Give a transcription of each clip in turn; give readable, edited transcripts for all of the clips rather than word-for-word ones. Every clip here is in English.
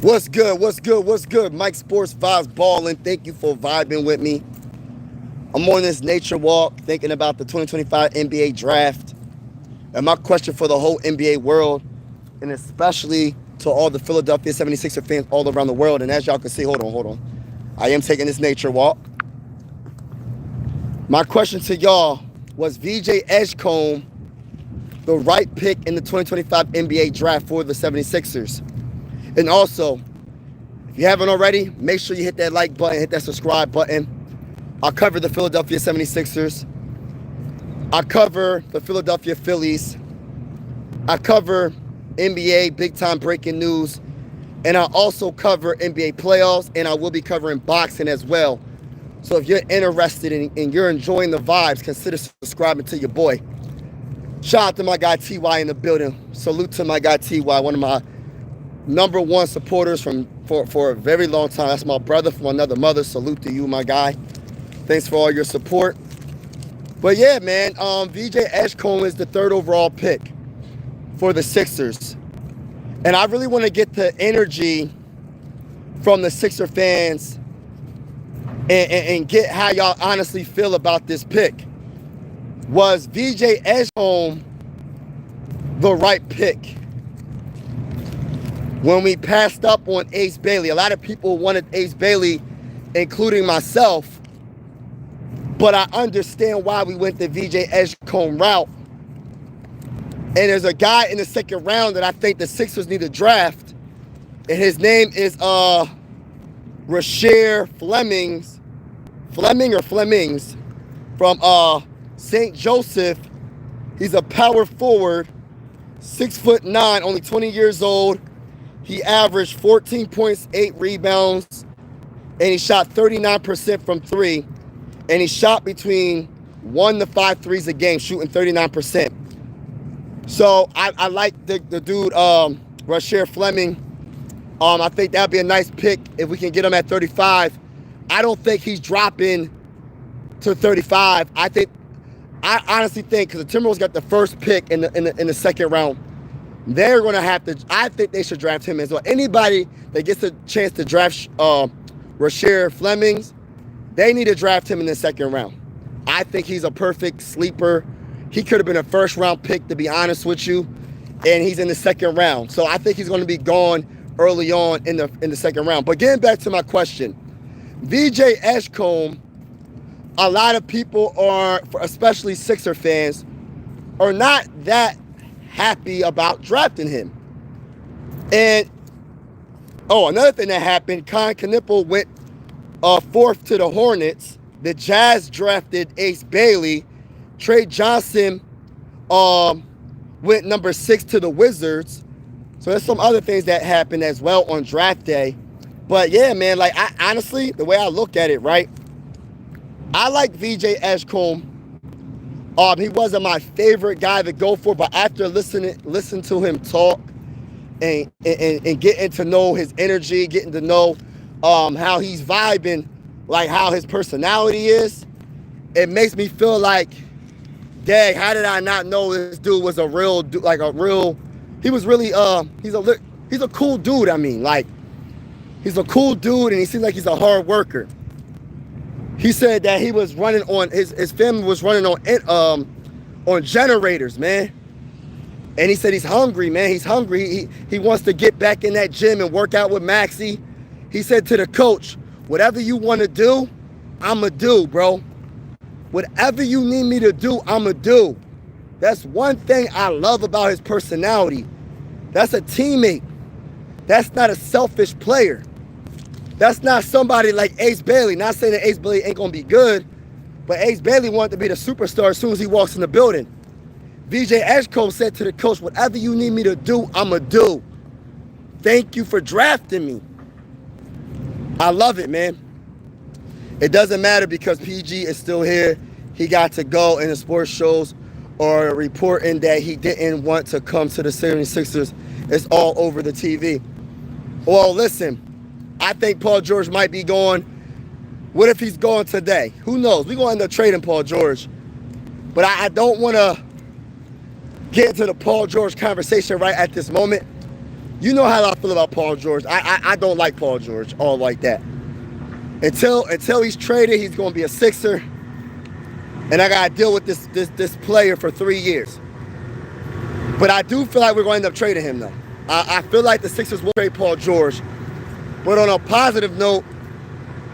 What's good? What's good? What's good? Mike Sports Vibes Ballin'. Thank you for vibing with me. I'm on this nature walk thinking about the 2025 NBA draft. And my question for the whole NBA world, and especially to all the Philadelphia 76er fans all around the world. And as y'all can see, hold on. I am taking this nature walk. My question to y'all was VJ Edgecombe the right pick in the 2025 NBA draft for the 76ers? And also, if you haven't already, make sure you hit that like button, hit that subscribe button. I cover the Philadelphia 76ers. I cover the Philadelphia Phillies. I cover NBA big-time breaking news. And I also cover NBA playoffs, and I will be covering boxing as well. So if you're interested and you're enjoying the vibes, consider subscribing to your boy. Shout out to my guy T.Y. in the building. Salute to my guy T.Y., one of my number one supporters for a very long time. That's my brother from another mother. Salute to you, my guy. Thanks for all your support. But yeah, man, VJ Edgecombe is the third overall pick for the Sixers. And I really want to get the energy from the Sixer fans and get how y'all honestly feel about this pick. Was VJ Edgecombe the right pick? When we passed up on Ace Bailey, a lot of people wanted Ace Bailey, including myself, but I understand why we went the VJ Edgecombe route. And there's a guy in the second round that I think the Sixers need to draft, and his name is Rasheer Flemings from St. Joseph. He's a power forward, 6'9", only 20 years old. He averaged 14 points, 8 rebounds, and he shot 39% from three. And he shot between 1 to 5 threes a game, shooting 39%. So I like the dude, Rasheer Fleming. I think that'd be a nice pick if we can get him at 35. I don't think he's dropping to 35. I honestly think, because the Timberwolves got the first pick in the second round, they're going to have to, I think they should draft him as well. Anybody that gets a chance to draft Rasheer Flemings, they need to draft him in the second round. I think he's a perfect sleeper. He could have been a first-round pick, to be honest with you, and he's in the second round. So I think he's going to be gone early on in the second round. But getting back to my question, VJ Edgecombe, a lot of people are, especially Sixer fans, are not that happy about drafting him. And another thing that happened, Con Knipple went fourth to the Hornets. The Jazz drafted Ace Bailey. Trey Johnson went number 6 to the Wizards. So there's some other things that happened as well on draft day. But yeah, man, like I honestly, the way I look at it, right? I like VJ Edgecombe. He wasn't my favorite guy to go for, but after listen to him talk and getting to know his energy, getting to know how he's vibing, like how his personality is, it makes me feel like, dang, how did I not know this dude was a real dude, he was really, he's a cool dude. I mean, like, he's a cool dude, and he seems like he's a hard worker. He said that he was running on, his family was running on generators, man. And he said he's hungry, man. He's hungry. He wants to get back in that gym and work out with Maxie. He said to the coach, whatever you want to do, I'ma do, bro. Whatever you need me to do, I'ma do. That's one thing I love about his personality. That's a teammate. That's not a selfish player. That's not somebody like Ace Bailey. Not saying that Ace Bailey ain't going to be good, but Ace Bailey wanted to be the superstar as soon as he walks in the building. VJ Edgecombe said to the coach, whatever you need me to do, I'ma do. Thank you for drafting me. I love it, man. It doesn't matter because PG is still here. He got to go, and the sports shows are reporting that he didn't want to come to the 76ers. It's all over the TV. Well, listen, I think Paul George might be going. What if he's going today? Who knows? We're going to end up trading Paul George. But I don't want to get into the Paul George conversation right at this moment. You know how I feel about Paul George. I don't like Paul George all like that. Until he's traded, he's going to be a Sixer, and I got to deal with this player for 3 years. But I do feel like we're going to end up trading him, though. I feel like the Sixers will trade Paul George. But on a positive note,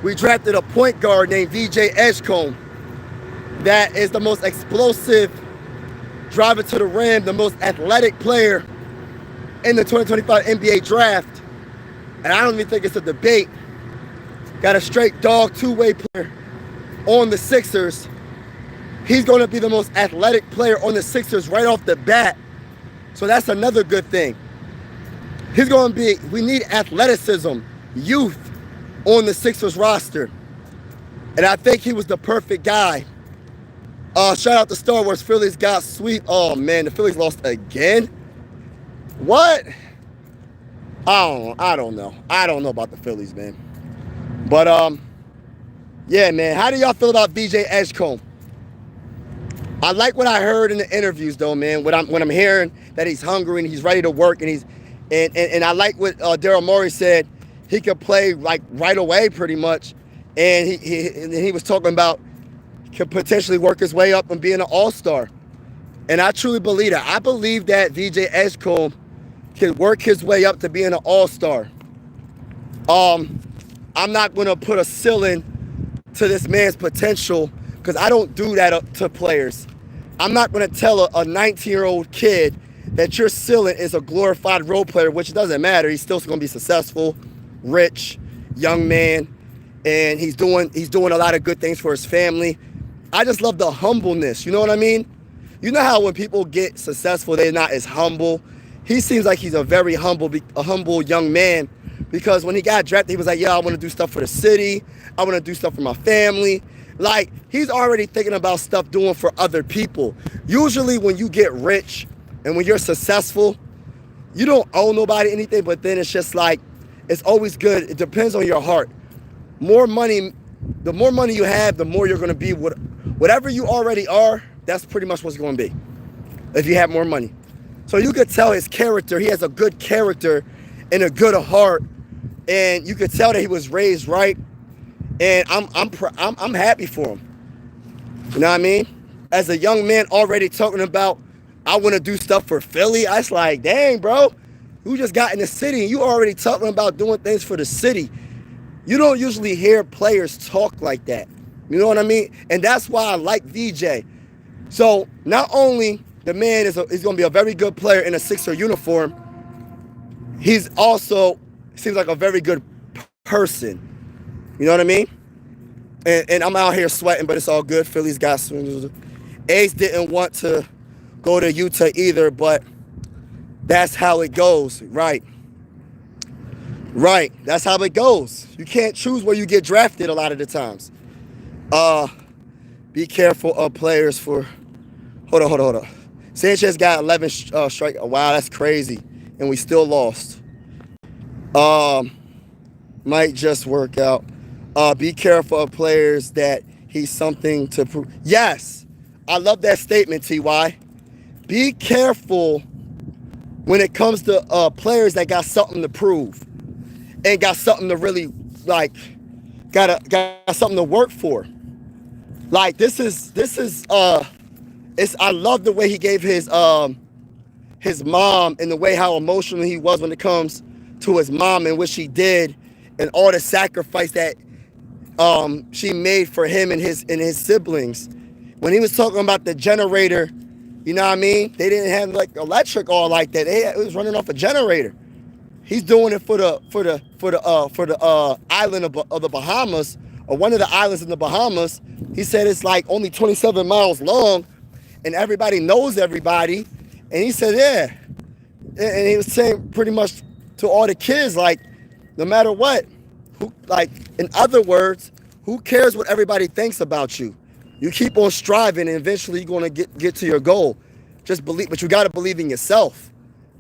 we drafted a point guard named VJ Edgecombe that is the most explosive driver to the rim, the most athletic player in the 2025 NBA draft. And I don't even think it's a debate. Got a straight dog two-way player on the Sixers. He's going to be the most athletic player on the Sixers right off the bat. So that's another good thing. He's going to be, we need athleticism, youth on the Sixers roster. And I think he was the perfect guy. Shout out to Star Wars. Phillies got sweep. Oh, man, the Phillies lost again? What? I don't know. I don't know about the Phillies, man. But, yeah, man. How do y'all feel about VJ Edgecombe? I like what I heard in the interviews, though, man. When I'm hearing that he's hungry and he's ready to work, and I like what Daryl Morey said. He could play like right away, pretty much, and he was talking about could potentially work his way up and being an all-star. And I truly believe that. I believe that VJ Edgecombe can work his way up to being an all-star. I'm not going to put a ceiling to this man's potential because I don't do that to players. I'm not going to tell a 19-year-old kid that your ceiling is a glorified role player, which doesn't matter. He's still going to be successful, rich, young man, and he's doing a lot of good things for his family. I just love the humbleness. You know what I mean? You know how when people get successful, they're not as humble. He seems like he's a very humble young man because when he got drafted, he was like, yeah, I want to do stuff for the city. I want to do stuff for my family. Like, he's already thinking about stuff doing for other people. Usually when you get rich and when you're successful, you don't owe nobody anything, but then it's just like, it's always good. It depends on your heart. The more money you have, the more you're going to be. Whatever you already are, that's pretty much what's going to be if you have more money. So you could tell his character. He has a good character and a good heart, and you could tell that he was raised right. And I'm happy for him. You know what I mean? As a young man already talking about, I want to do stuff for Philly. I was like, dang, bro, you just got in the city and you already talking about doing things for the city. You don't usually hear players talk like that. You know what I mean? And that's why I like VJ. So not only the man is going to be a very good player in a Sixer uniform, he's also seems like a very good person. You know what I mean? And I'm out here sweating, but it's all good. Phillies got swings. Ace didn't want to go to Utah either, but that's how it goes. Right. That's how it goes. You can't choose where you get drafted a lot of the times. Be careful of players for... Hold on. Sanchez got 11 strike. Wow, that's crazy. And we still lost. Might just work out. Be careful of players that he's something to prove. Yes, I love that statement, T.Y. Be careful when it comes to players that got something to prove and got something to really, like, got something to work for. Like, this is I love the way he gave his mom and the way how emotional he was when it comes to his mom and what she did and all the sacrifice that she made for him and his siblings. When he was talking about the generator, you know what I mean? They didn't have like electric all like that. It was running off a generator. He's doing it for the island of the Bahamas, or one of the islands in the Bahamas. He said it's like only 27 miles long, and everybody knows everybody. And he said, yeah. And he was saying pretty much to all the kids, like, no matter what, in other words, who cares what everybody thinks about you? You keep on striving, and eventually you're going to get to your goal. Just believe, but you got to believe in yourself.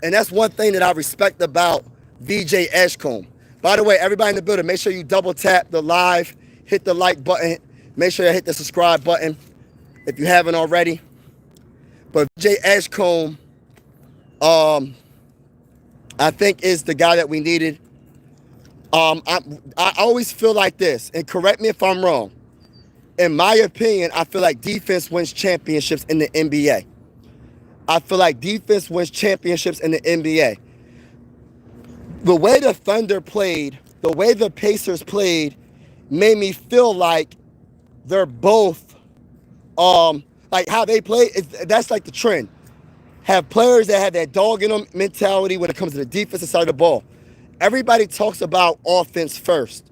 And that's one thing that I respect about VJ Edgecombe. By the way, everybody in the building, make sure you double tap the live, hit the like button, make sure you hit the subscribe button if you haven't already. But VJ Edgecombe, I think is the guy that we needed. I always feel like this, and correct me if I'm wrong. In my opinion, I feel like defense wins championships in the NBA. I feel like defense wins championships in the NBA. The way the Thunder played, the way the Pacers played, made me feel like they're both, like how they play. That's like the trend. Have players that have that dog in them mentality when it comes to the defensive side of the ball. Everybody talks about offense first.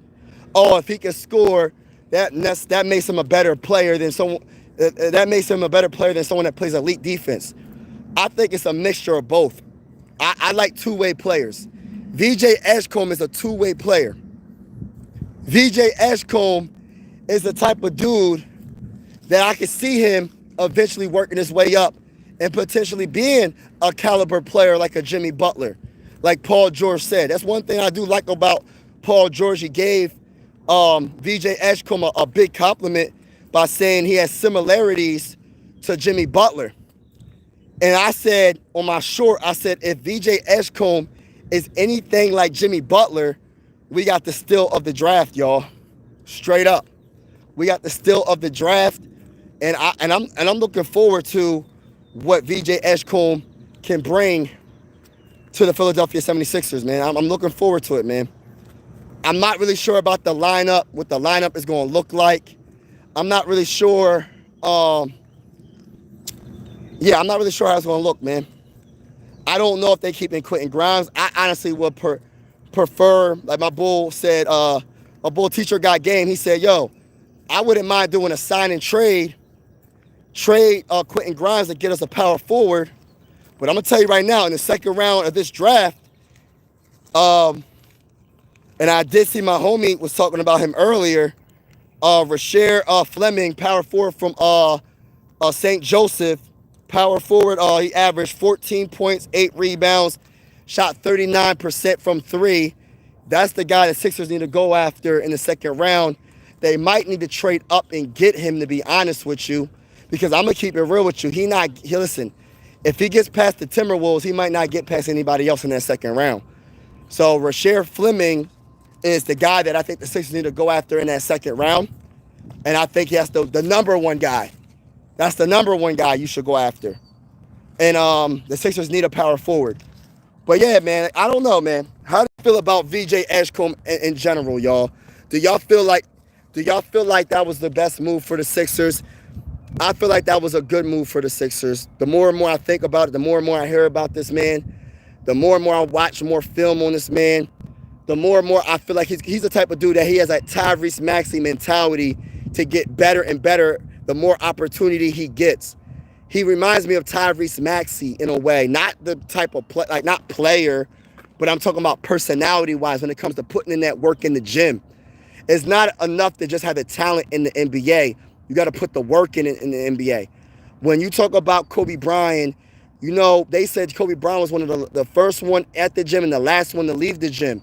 Oh, if he can score, that makes him a better player than someone. That makes him a better player than someone that plays elite defense. I think it's a mixture of both. I like two-way players. VJ Edgecombe is a two-way player. VJ Edgecombe is the type of dude that I could see him eventually working his way up and potentially being a caliber player like a Jimmy Butler, like Paul George said. That's one thing I do like about Paul George. He gave VJ Edgecombe a big compliment by saying he has similarities to Jimmy Butler. And I said on my short, I said, if VJ Edgecombe is anything like Jimmy Butler, we got the steal of the draft, y'all. Straight up. We got the steal of the draft. And I'm looking forward to what VJ Edgecombe can bring to the Philadelphia 76ers, man. I'm looking forward to it, man. I'm not really sure about the lineup, what the lineup is going to look like. I'm not really sure. I'm not really sure how it's going to look, man. I don't know if they keep in Quentin Grimes. I honestly would prefer, like my bull said, a bull teacher got game. He said, yo, I wouldn't mind doing a sign and trade Quentin Grimes to get us a power forward. But I'm going to tell you right now, in the second round of this draft, and I did see my homie was talking about him earlier, Rashae Fleming, power forward from St. Joseph, power forward. He averaged 14 points, 8 rebounds, shot 39% from 3. That's the guy the Sixers need to go after in the second round. They might need to trade up and get him, to be honest with you, because I'm going to keep it real with you. Listen, if he gets past the Timberwolves, he might not get past anybody else in that second round. So Rashae Fleming is the guy that I think the Sixers need to go after in that second round. And I think that's the number one guy. That's the number one guy you should go after. And the Sixers need a power forward. But yeah, man, I don't know, man. How do you feel about VJ Edgecombe in general, y'all? Do y'all feel like that was the best move for the Sixers? I feel like that was a good move for the Sixers. The more and more I think about it, the more and more I hear about this man, the more and more I watch more film on this man, the more and more I feel like he's the type of dude that he has that Tyrese Maxey mentality to get better and better the more opportunity he gets. He reminds me of Tyrese Maxey in a way, not the type of not player, but I'm talking about personality-wise when it comes to putting in that work in the gym. It's not enough to just have the talent in the NBA. You got to put the work in the NBA. When you talk about Kobe Bryant, you know, they said Kobe Bryant was one of the first one at the gym and the last one to leave the gym.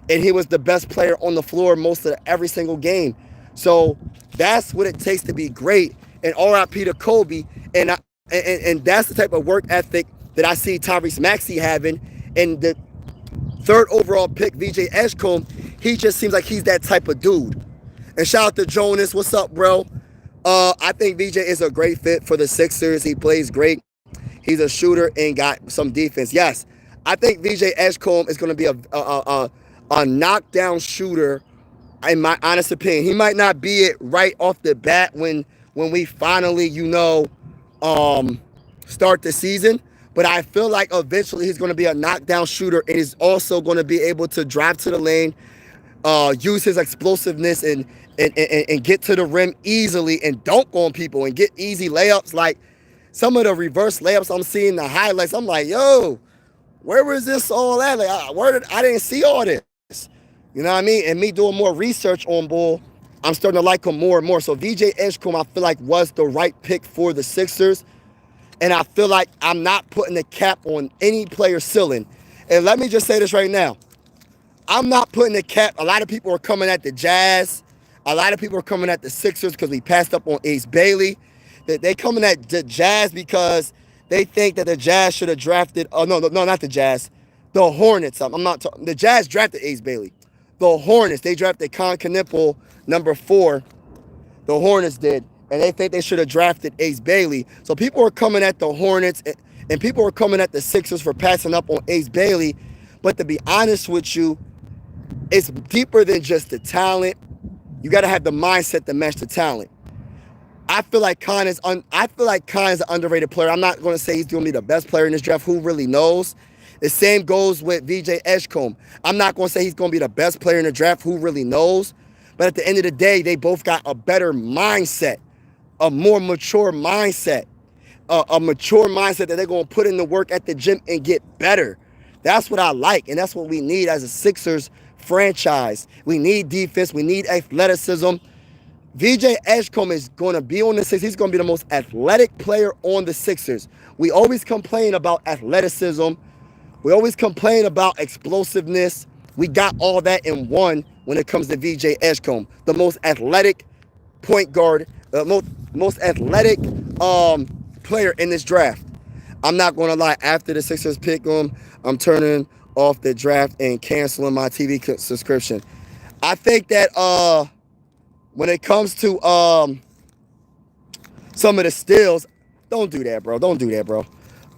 And he was the best player on the floor most of every single game. So that's what it takes to be great. And RIP to Kobe. And that's the type of work ethic that I see Tyrese Maxey having. And the third overall pick, VJ Edgecombe, he just seems like he's that type of dude. And shout out to Jonas. What's up, bro? I think VJ is a great fit for the Sixers. He plays great. He's a shooter and got some defense. Yes, I think VJ Edgecombe is going to be a knockdown shooter, in my honest opinion. He might not be it right off the bat when we finally, start the season. But I feel like eventually he's going to be a knockdown shooter, and he's also going to be able to drive to the lane, use his explosiveness and get to the rim easily and dunk on people and get easy layups. Like some of the reverse layups I'm seeing, the highlights, I'm like, yo, where was this all at? Like, I didn't see all this. You know what I mean? And me doing more research on Bull, I'm starting to like him more and more. So VJ Edgecombe, I feel like was the right pick for the Sixers. And I feel like I'm not putting the cap on any player ceiling. And let me just say this right now. I'm not putting the cap. A lot of people are coming at the Jazz. A lot of people are coming at the Sixers because we passed up on Ace Bailey. They coming at the Jazz because they think that the Jazz should have drafted. Oh, no, not the Jazz. The Hornets. I'm not talking. The Jazz drafted Ace Bailey. The Hornets. They drafted Con Knipple, #4. The Hornets did, and they think they should have drafted Ace Bailey. So people are coming at the Hornets, and people are coming at the Sixers for passing up on Ace Bailey. But to be honest with you, it's deeper than just the talent. You got to have the mindset to match the talent. I feel like Khan is an underrated player. I'm not going to say he's going to be the best player in this draft. Who really knows? The same goes with VJ Edgecombe. I'm not going to say he's going to be the best player in the draft. Who really knows? But at the end of the day, they both got a better mindset, a more mature mindset, a mature mindset that they're going to put in the work at the gym and get better. That's what I like, and that's what we need as a Sixers franchise. We need defense. We need athleticism. VJ Edgecombe is going to be on the Sixers. He's going to be the most athletic player on the Sixers. We always complain about athleticism. We always complain about explosiveness. We got all that in one when it comes to VJ Edgecombe, the most athletic point guard, most athletic player in this draft. I'm not going to lie. After the Sixers pick him, I'm turning off the draft and canceling my TV subscription. I think that when it comes to some of the steals, don't do that, bro. Don't do that, bro.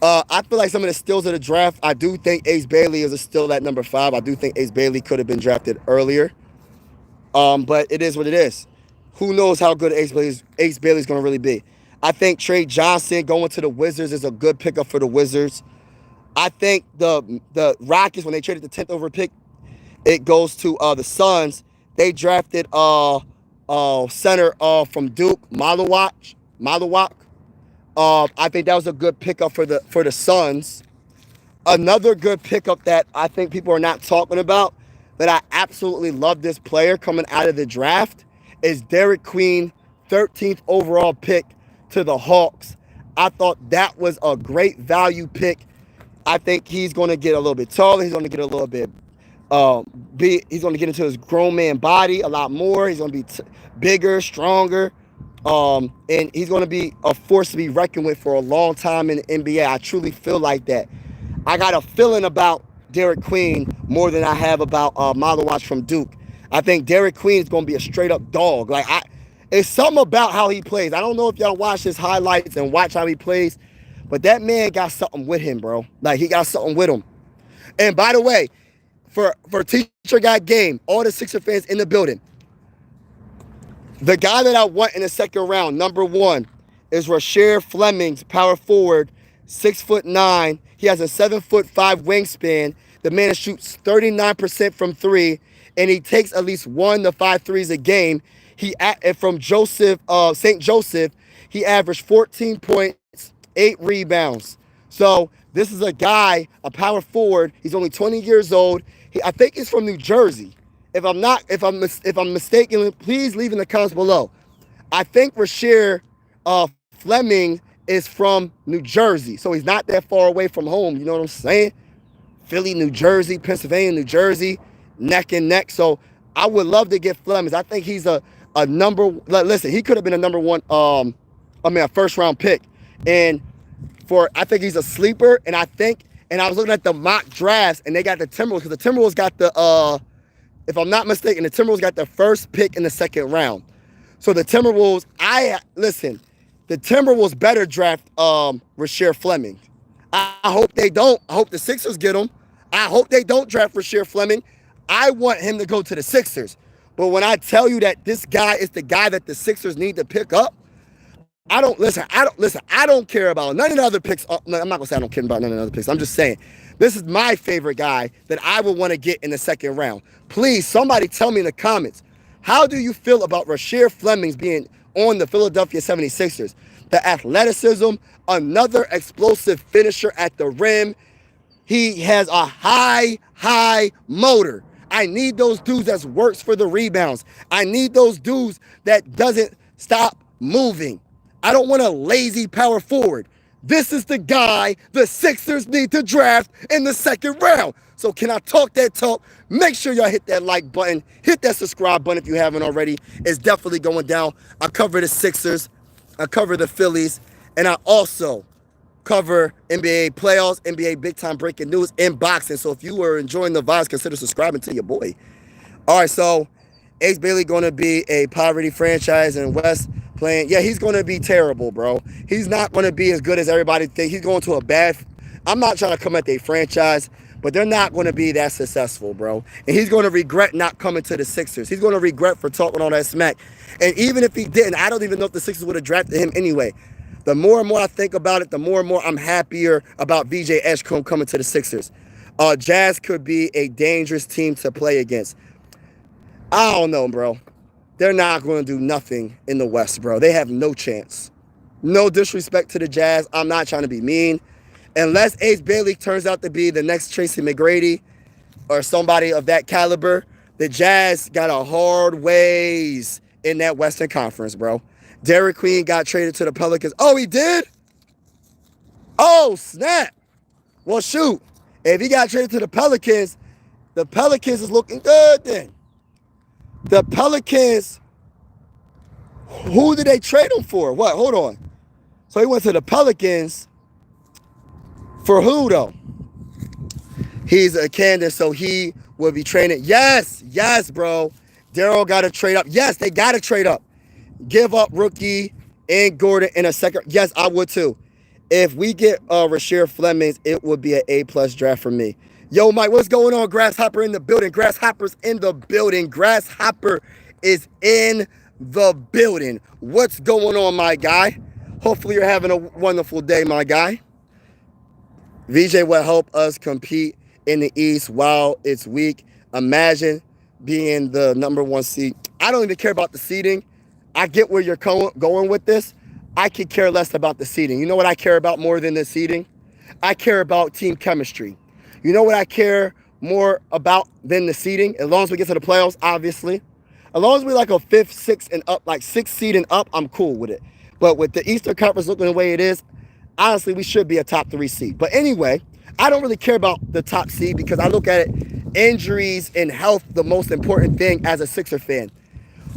I feel like some of the steals of the draft, I do think Ace Bailey is a steal at #5. I do think Ace Bailey could have been drafted earlier. But it is what it is. Who knows how good Ace Bailey's going to really be. I think Trey Johnson going to the Wizards is a good pickup for the Wizards. I think the Rockets, when they traded the 10th over pick, it goes to the Suns. They drafted center from Duke, Malawak. I think that was a good pickup for the Suns. Another good pickup that I think people are not talking about, that I absolutely love this player coming out of the draft, is Derek Queen, 13th overall pick to the Hawks. I thought that was a great value pick. I think he's going to get a little bit taller. He's going to get a little bit he's going to get into his grown man body a lot more. He's going to be bigger, stronger. And he's going to be a force to be reckoned with for a long time in the NBA. I truly feel like that. I got a feeling about Derek Queen more than I have about Malawak from Duke. I think Derek Queen is going to be a straight up dog. It's something about how he plays. I don't know if y'all watch his highlights and watch how he plays, but that man got something with him, bro. Like, he got something with him. And by the way, for Teacher Got Game, all the Sixer fans in the building, the guy that I want in the second round, #1, is Rasheer Fleming, power forward, 6'9". He has a 7'5" wingspan. The man shoots 39% from three, and he takes at least 1 to 5 threes a game. From St. Joseph, he averaged 14 points, 8 rebounds. So this is a guy, a power forward. He's only 20 years old. I think he's from New Jersey. If I'm mistaken, please leave in the comments below. I think Rasheer Fleming is from New Jersey, so he's not that far away from home. You know what I'm saying? Philly, New Jersey, Pennsylvania, New Jersey, neck and neck. So I would love to get Fleming. I think he's a number. Listen, he could have been a a first round pick, and I think he's a sleeper. And I was looking at the mock drafts, and they got the Timberwolves, because the Timberwolves got if I'm not mistaken, the Timberwolves got the first pick in the second round. So the Timberwolves, the Timberwolves better draft Rasheer Fleming. I hope they don't. I hope the Sixers get him. I hope they don't draft Rasheer Fleming. I want him to go to the Sixers. But when I tell you that this guy is the guy that the Sixers need to pick up, I don't care about none of the other picks. I'm not gonna say I don't care about none of the other picks. I'm just saying this is my favorite guy that I would want to get in the second round. Please, somebody tell me in the comments, how do you feel about Rasheer Fleming being on the Philadelphia 76ers? The athleticism, another explosive finisher at the rim. He has a high motor. I need those dudes that works for the rebounds. I need those dudes that doesn't stop moving. I don't want a lazy power forward. This is the guy the Sixers need to draft in the second round. So can I talk that talk? Make sure y'all hit that like button. Hit that subscribe button if you haven't already. It's definitely going down. I cover the Sixers. I cover the Phillies. And I also cover NBA playoffs, NBA big time breaking news, and boxing. So if you were enjoying the vibes, consider subscribing to your boy. All right, so Ace Bailey going to be a poverty franchise and West playing. Yeah, he's going to be terrible, bro. He's not going to be as good as everybody thinks. He's going to a bad. I'm not trying to come at their franchise, but they're not going to be that successful, bro. And he's going to regret not coming to the Sixers. He's going to regret for talking all that smack. And even if he didn't, I don't even know if the Sixers would have drafted him anyway. The more and more I think about it, the more and more I'm happier about VJ Edgecombe coming to the Sixers. Jazz could be a dangerous team to play against. I don't know, bro. They're not going to do nothing in the West, bro. They have no chance. No disrespect to the Jazz. I'm not trying to be mean. Unless Ace Bailey turns out to be the next Tracy McGrady or somebody of that caliber, the Jazz got a hard ways in that Western Conference, bro. Derek Queen got traded to the Pelicans. Oh, he did? Oh, snap. Well, shoot. If he got traded to the Pelicans is looking good then. The Pelicans, who did they trade him for? What? Hold on. So he went to the Pelicans for who, though? He's a candidate, so he will be trading. Yes, bro. Daryl got to trade up. Yes, they got to trade up. Give up rookie and Gordon in a second. Yes, I would too. If we get Rasheed Flemings, it would be an A+ draft for me. Yo, Mike, what's going on? Grasshopper in the building. Grasshopper's in the building. Grasshopper is in the building. What's going on, my guy? Hopefully you're having a wonderful day, my guy. VJ will help us compete in the East while it's weak. Imagine being the #1 seed. I don't even care about the seeding. I get where you're going with this. I could care less about the seeding. You know what I care about more than the seeding? I care about team chemistry. You know what I care more about than the seeding? As long as we get to the playoffs, obviously. As long as we like a 5th, 6th, and up, like 6th seed and up, I'm cool with it. But with the Eastern Conference looking the way it is, honestly, we should be a top 3 seed. But anyway, I don't really care about the top seed because I look at it, injuries and health, the most important thing as a Sixer fan.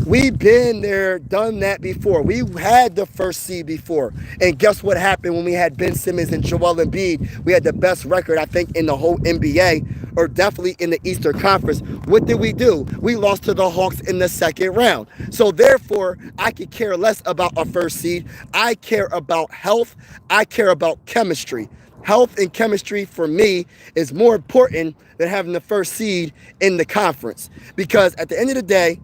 We've been there, done that before. We had the 1st seed before. And guess what happened when we had Ben Simmons and Joel Embiid? We had the best record, I think, in the whole NBA, or definitely in the Eastern Conference. What did we do? We lost to the Hawks in the 2nd round. So therefore, I could care less about a 1st seed. I care about health. I care about chemistry. Health and chemistry for me is more important than having the 1st seed in the conference. Because at the end of the day,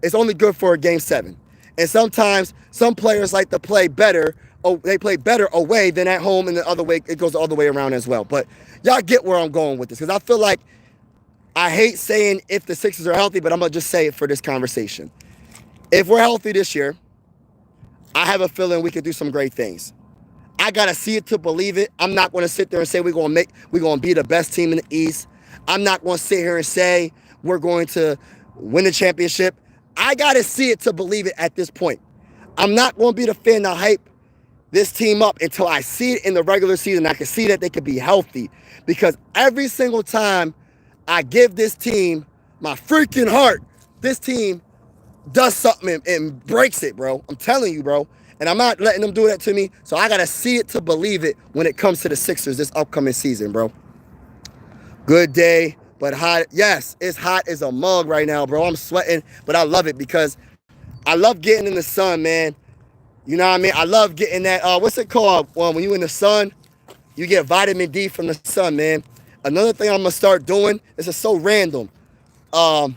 it's only good for a game 7. And sometimes some players like to play better. Oh, they play better away than at home, and the other way, it goes the other way around as well. But y'all get where I'm going with this, because I feel like I hate saying if the Sixers are healthy, but I'm going to just say it for this conversation. If we're healthy this year, I have a feeling we could do some great things. I got to see it to believe it. I'm not going to sit there and say we're going to be the best team in the East. I'm not going to sit here and say we're going to win the championship. I got to see it to believe it at this point. I'm not going to be the fan to hype this team up until I see it in the regular season. I can see that they could be healthy, because every single time I give this team my freaking heart, this team does something and breaks it, bro. I'm telling you, bro. And I'm not letting them do that to me. So I got to see it to believe it when it comes to the Sixers this upcoming season, bro. Good day, but hot. Yes, it's hot as a mug right now, bro. I'm sweating, but I love it because I love getting in the sun, man. You know what I mean? I love getting that, what's it called? Well, when you in the sun, you get vitamin D from the sun, man. Another thing I'm going to start doing, this is so random. But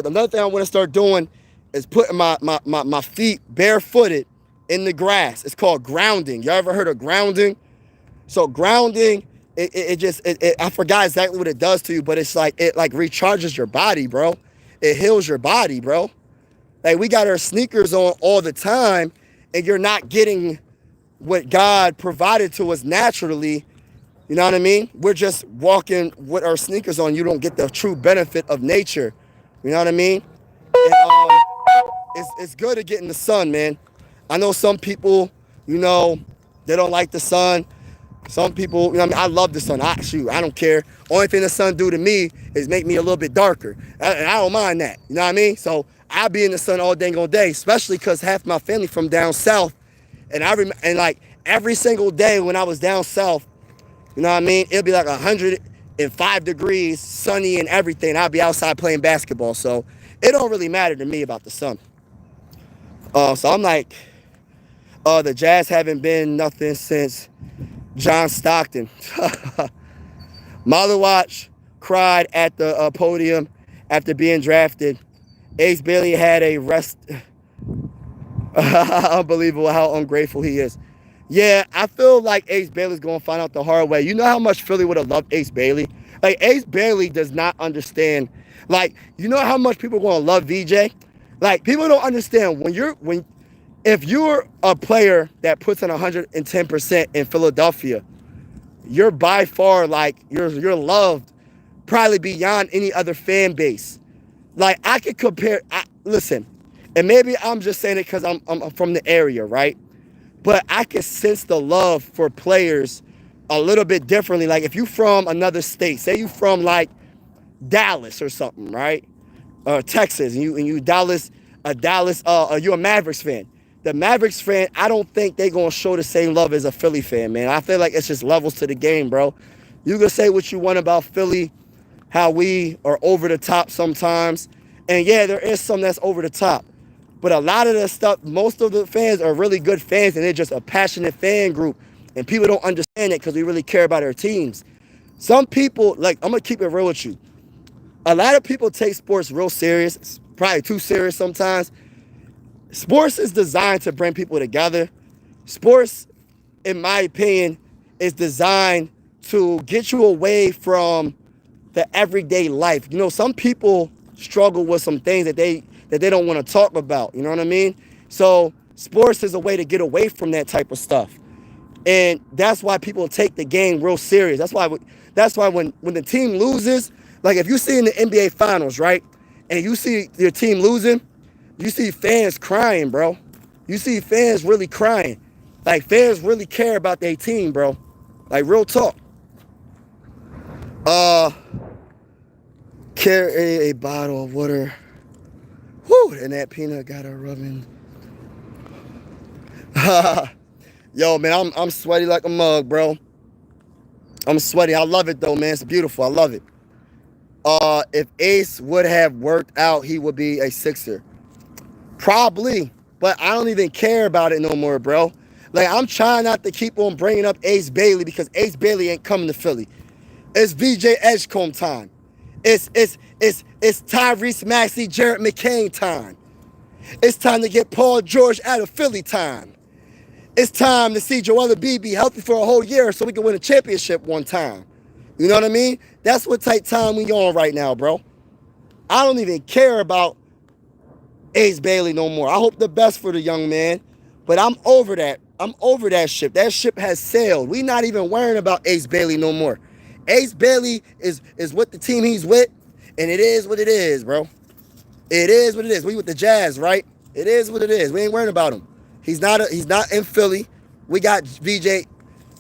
another thing I want to start doing is putting my feet barefooted in the grass. It's called grounding. Y'all ever heard of grounding? So grounding, I forgot exactly what it does to you, but it's like, it like recharges your body, bro. It heals your body, bro. Like, we got our sneakers on all the time, and you're not getting what God provided to us naturally. You know what I mean? We're just walking with our sneakers on. You don't get the true benefit of nature. You know what I mean? And, it's good to get in the sun, man. I know some people, you know, they don't like the sun. Some people, you know what I mean? I love the sun. I don't care. Only thing the sun do to me is make me a little bit darker. And I don't mind that. You know what I mean? So I'll be in the sun all dang on day, especially because half my family from down south. And every single day when I was down south, you know what I mean? It'll be like 105 degrees, sunny and everything. I'll be outside playing basketball. So it don't really matter to me about the sun. So I'm like, the Jazz haven't been nothing since John Stockton. Malawach cried at the podium after being drafted. Ace Bailey had a rest. Unbelievable how ungrateful he is. Yeah, I feel like Ace Bailey's going to find out the hard way. You know how much Philly would have loved Ace Bailey? Like, Ace Bailey does not understand. Like, you know how much people are going to love VJ? Like, people don't understand if you're a player that puts in 110% in Philadelphia, you're by far, like, you're loved probably beyond any other fan base. Like, I could compare, listen, and maybe I'm just saying it because I'm from the area, right? But I can sense the love for players a little bit differently. Like, if you from another state, say you from like Dallas or something, right? Or Texas, and you Dallas, you a Mavericks fan. The Mavericks fan, I don't think they gonna show the same love as a Philly fan, man. I feel like it's just levels to the game, bro. You can say what you want about Philly, how we are over the top sometimes. And yeah, there is some that's over the top. But a lot of the stuff, most of the fans are really good fans, and they're just a passionate fan group. And people don't understand it because we really care about our teams. Some people, like, I'm going to keep it real with you. A lot of people take sports real serious. It's probably too serious sometimes. Sports is designed to bring people together. Sports, in my opinion, is designed to get you away from the everyday life. You know, some people struggle with some things that they don't want to talk about. You know what I mean? So sports is a way to get away from that type of stuff. And that's why people take the game real serious. That's why when the team loses, like if you see in the NBA Finals, right, and you see your team losing, you see fans crying, bro. You see fans really crying. Like, fans really care about their team, bro. Like, real talk. Carry a bottle of water. Whew, and that peanut got her rubbing. Yo, man, I'm sweaty like a mug, bro. I'm sweaty. I love it, though, man. It's beautiful. I love it. If Ace would have worked out, he would be a Sixer. Probably. But I don't even care about it no more, bro. Like, I'm trying not to keep on bringing up Ace Bailey because Ace Bailey ain't coming to Philly. It's VJ Edgecombe time. It's Tyrese Maxey, Jarrett McCain time. It's time to get Paul George out of Philly time. It's time to see Joel Embiid be healthy for a whole year so we can win a championship one time. You know what I mean? That's what type time we on right now, bro. I don't even care about Ace Bailey no more. I hope the best for the young man, but I'm over that. I'm over that ship. That ship has sailed. We not even worrying about Ace Bailey no more. Ace Bailey is with the team he's with, and it is what it is, bro. It is what it is. We with the Jazz, right? It is what it is. We ain't worrying about him. He's not in Philly. We got VJ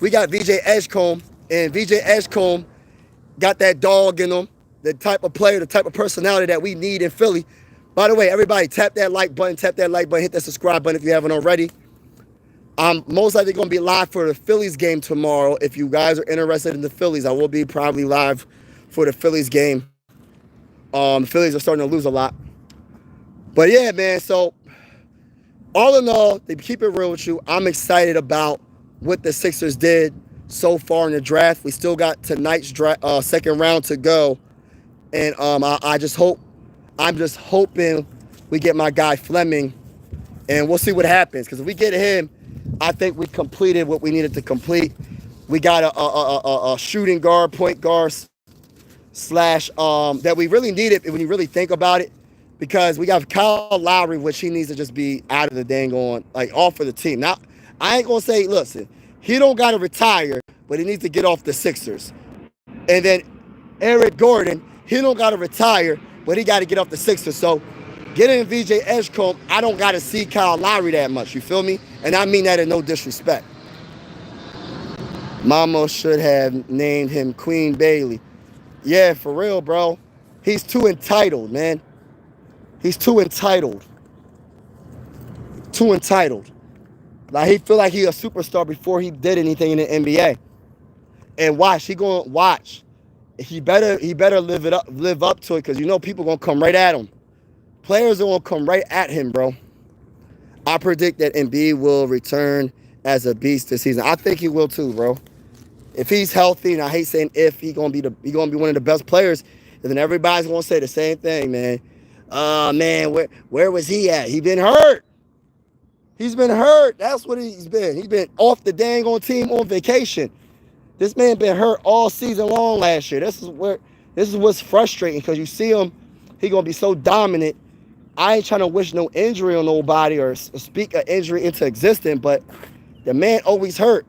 Edgecombe, and VJ Edgecombe got that dog in him, the type of player, the type of personality that we need in Philly. By the way, everybody, tap that like button, hit that subscribe button if you haven't already. I'm most likely going to be live for the Phillies game tomorrow. If you guys are interested in the Phillies, I will be probably live for the Phillies game. The Phillies are starting to lose a lot. But yeah, man, so all in all, to keep it real with you, I'm excited about what the Sixers did so far in the draft. We still got tonight's second round to go. And I'm just hoping we get my guy Fleming, and we'll see what happens. Because if we get him, I think we completed what we needed to complete. We got a shooting guard, point guard, slash that we really needed when you really think about it. Because we got Kyle Lowry, which he needs to just be out of the dang on, like off of the team. Now, I ain't gonna say, listen, he don't gotta retire, but he needs to get off the Sixers. And then Eric Gordon, he don't gotta retire, but he gotta get off the Sixers. So getting VJ Edgecombe, I don't gotta see Kyle Lowry that much. You feel me? And I mean that in no disrespect. Mama should have named him Queen Bailey. Yeah, for real, bro. He's too entitled, man. He's too entitled. Too entitled. Like he feel like he a superstar before he did anything in the NBA. And watch, he going watch. He better live up to it, because you know people gonna come right at him. Players are gonna come right at him, bro. I predict that Embiid will return as a beast this season. I think he will too, bro. If he's healthy, and I hate saying if, he gonna be one of the best players, and then everybody's gonna say the same thing, man. Man, where was he at? He been hurt. He's been hurt. That's what he's been. He's been off the dang on team on vacation. This man been hurt all season long last year. This is what's frustrating, because you see him, he gonna be so dominant. I ain't trying to wish no injury on nobody or speak an injury into existence, but the man always hurt.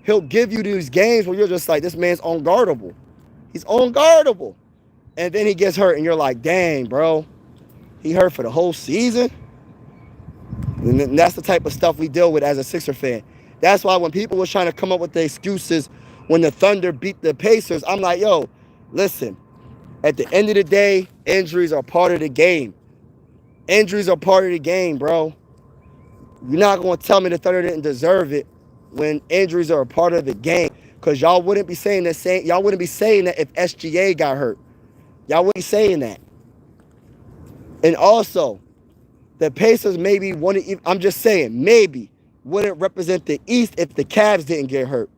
He'll give you these games where you're just like, this man's unguardable. He's unguardable. And then he gets hurt, and you're like, dang, bro. He hurt for the whole season? And that's the type of stuff we deal with as a Sixer fan. That's why when people were trying to come up with the excuses when the Thunder beat the Pacers, I'm like, yo, listen. At the end of the day, injuries are part of the game. Injuries are part of the game, bro. You're not going to tell me the Thunder didn't deserve it when injuries are a part of the game, because y'all wouldn't be saying that. Y'all wouldn't be saying that if SGA got hurt. Y'all wouldn't be saying that. And also, the Pacers maybe wouldn't. I'm just saying, maybe wouldn't represent the East if the Cavs didn't get hurt.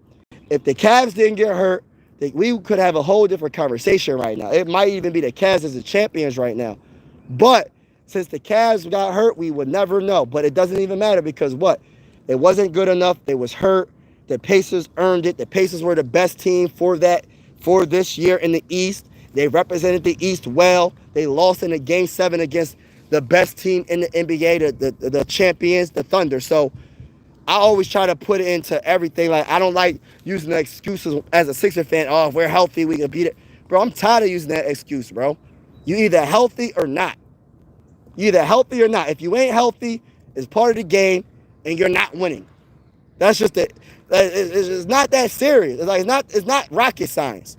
If the Cavs didn't get hurt, we could have a whole different conversation right now. It might even be the Cavs as the champions right now. But since the Cavs got hurt, we would never know. But it doesn't even matter, because what? It wasn't good enough. They was hurt. The Pacers earned it. The Pacers were the best team for this year in the East. They represented the East well. They lost in a Game 7 against the best team in the NBA, the champions, the Thunder. So I always try to put it into everything. Like, I don't like using the excuses as a Sixer fan. Oh, if we're healthy, we can beat it. Bro, I'm tired of using that excuse, bro. You either healthy or not. You either healthy or not. If you ain't healthy, it's part of the game, and you're not winning. That's just it. It's not that serious. It's like it's not rocket science.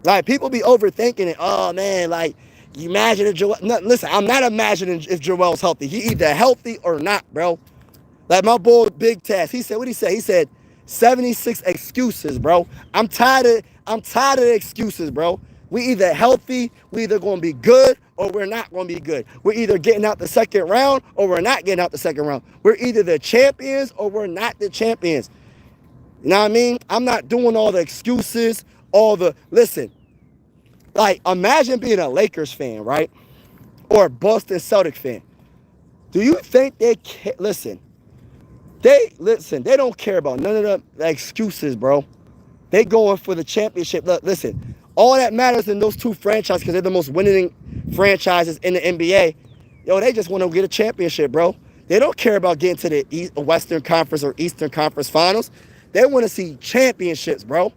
Like, people be overthinking it. Oh man, like, you imagine if Joel. No, listen, I'm not imagining if Joel's healthy. He either healthy or not, bro. Like my boy Big Taz, he said, what he said? He said 76 excuses, bro. I'm tired of the excuses, bro. We either healthy, we either gonna be good, or we're not gonna be good. We're either getting out the second round, or we're not getting out the second round. We're either the champions, or we're not the champions. You know what I mean? I'm not doing all the excuses, listen, like, imagine being a Lakers fan, right? Or a Boston Celtics fan. Do you think they listen, they don't care about none of the excuses, bro. They going for the championship. Look, listen, all that matters in those two franchises, because they're the most winning franchises in the NBA. Yo, they just want to get a championship, bro. They don't care about getting to the Western Conference or Eastern Conference Finals. They want to see championships, bro.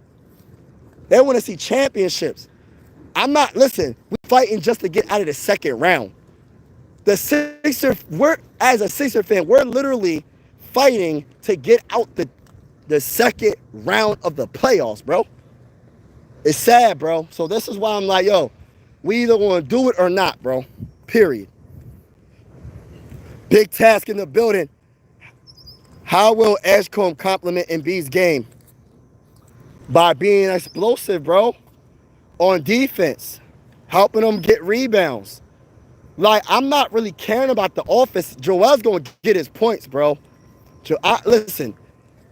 They want to see championships. Listen, we're fighting just to get out of the second round. As a Sixer fan, we're literally fighting to get out the second round of the playoffs, bro. It's sad, bro. So this is why I'm like, yo, we either want to do it or not, bro. Period. Big task in the building. How will Edgecombe complement Embiid's game? By being explosive, bro. On defense. Helping them get rebounds. Like, I'm not really caring about the offense. Joel's going to get his points, bro. Listen,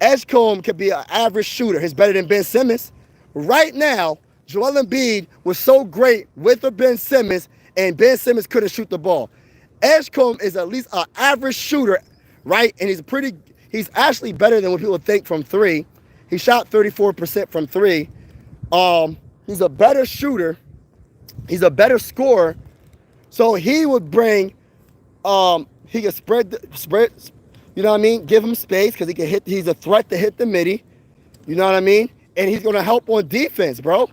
Edgecombe could be an average shooter. He's better than Ben Simmons. Right now, Joel Embiid was so great with Ben Simmons, and Ben Simmons couldn't shoot the ball. Edgecombe is at least an average shooter, right? And he's actually better than what people think from three. He shot 34% from three. He's a better shooter. He's a better scorer. So he would bring, he could spread, you know what I mean? Give him space, because he's a threat to hit the midi. You know what I mean? And he's going to help on defense, bro.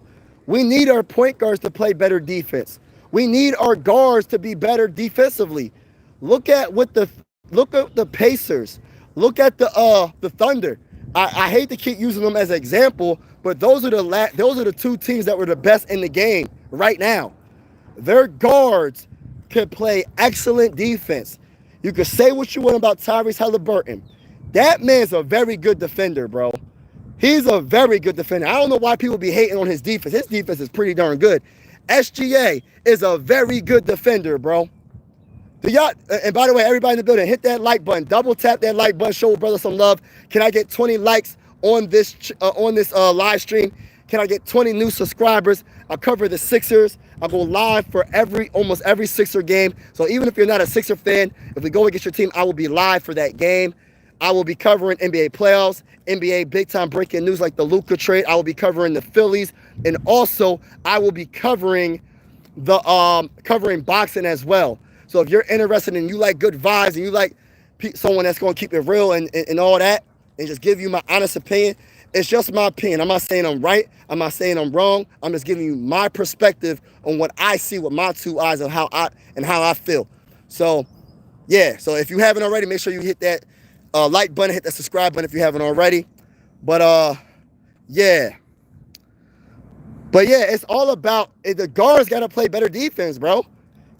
We need our point guards to play better defense. We need our guards to be better defensively. Look at the Pacers. Look at the Thunder. I hate to keep using them as an example, but those are the two teams that were the best in the game right now. Their guards could play excellent defense. You could say what you want about Tyrese Halliburton. That man's a very good defender, bro. He's a very good defender. I don't know why people be hating on his defense. His defense is pretty darn good. SGA is a very good defender, bro. Do y'all, and by the way, everybody in the building, hit that like button. Double tap that like button. Show brother some love. Can I get 20 likes on this live stream? Can I get 20 new subscribers? I'll cover the Sixers. I'll go live for almost every Sixer game. So even if you're not a Sixer fan, if we go against your team, I will be live for that game. I will be covering NBA playoffs, NBA big time breaking news like the Luka trade. I will be covering the Phillies, and also I will be covering covering boxing as well. So if you're interested and you like good vibes and you like someone that's going to keep it real and all that and just give you my honest opinion, it's just my opinion. I'm not saying I'm right. I'm not saying I'm wrong. I'm just giving you my perspective on what I see with my two eyes and how I feel. So, yeah. So if you haven't already, make sure you hit that like button, hit that subscribe button if you haven't already. But, yeah. But, yeah, it's all about the guards got to play better defense, bro.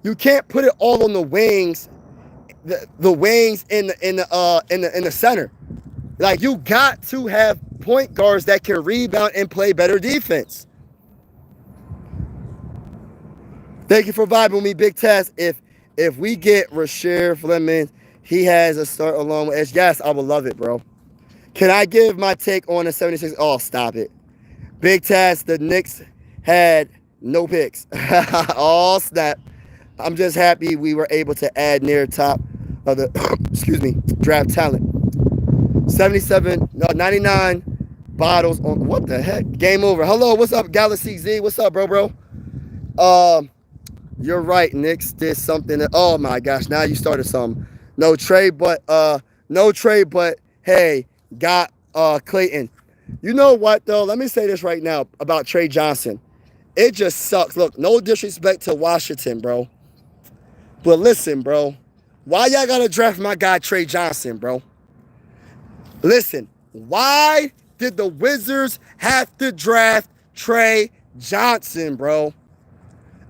You can't put it all on the wings, the wings in the center. Like, you got to have point guards that can rebound and play better defense. Thank you for vibing with me, Big Taz. If we get Rasheed Fleming, he has a start along with Edge. Yes, I would love it, bro. Can I give my take on the 76? Oh, stop it. Big Taz, the Knicks had no picks. Oh, snap. I'm just happy we were able to add near top of the draft talent. 99 bottles on what the heck? Game over. Hello, what's up, Galaxy Z? What's up, bro? You're right. Knicks did something that, oh my gosh, now you started something. No trade, but hey, got Clayton. You know what though? Let me say this right now about Trey Johnson. It just sucks. Look, no disrespect to Washington, bro. But listen, bro. Why y'all gotta draft my guy Trey Johnson, bro? Listen, why did the Wizards have to draft Trey Johnson, bro?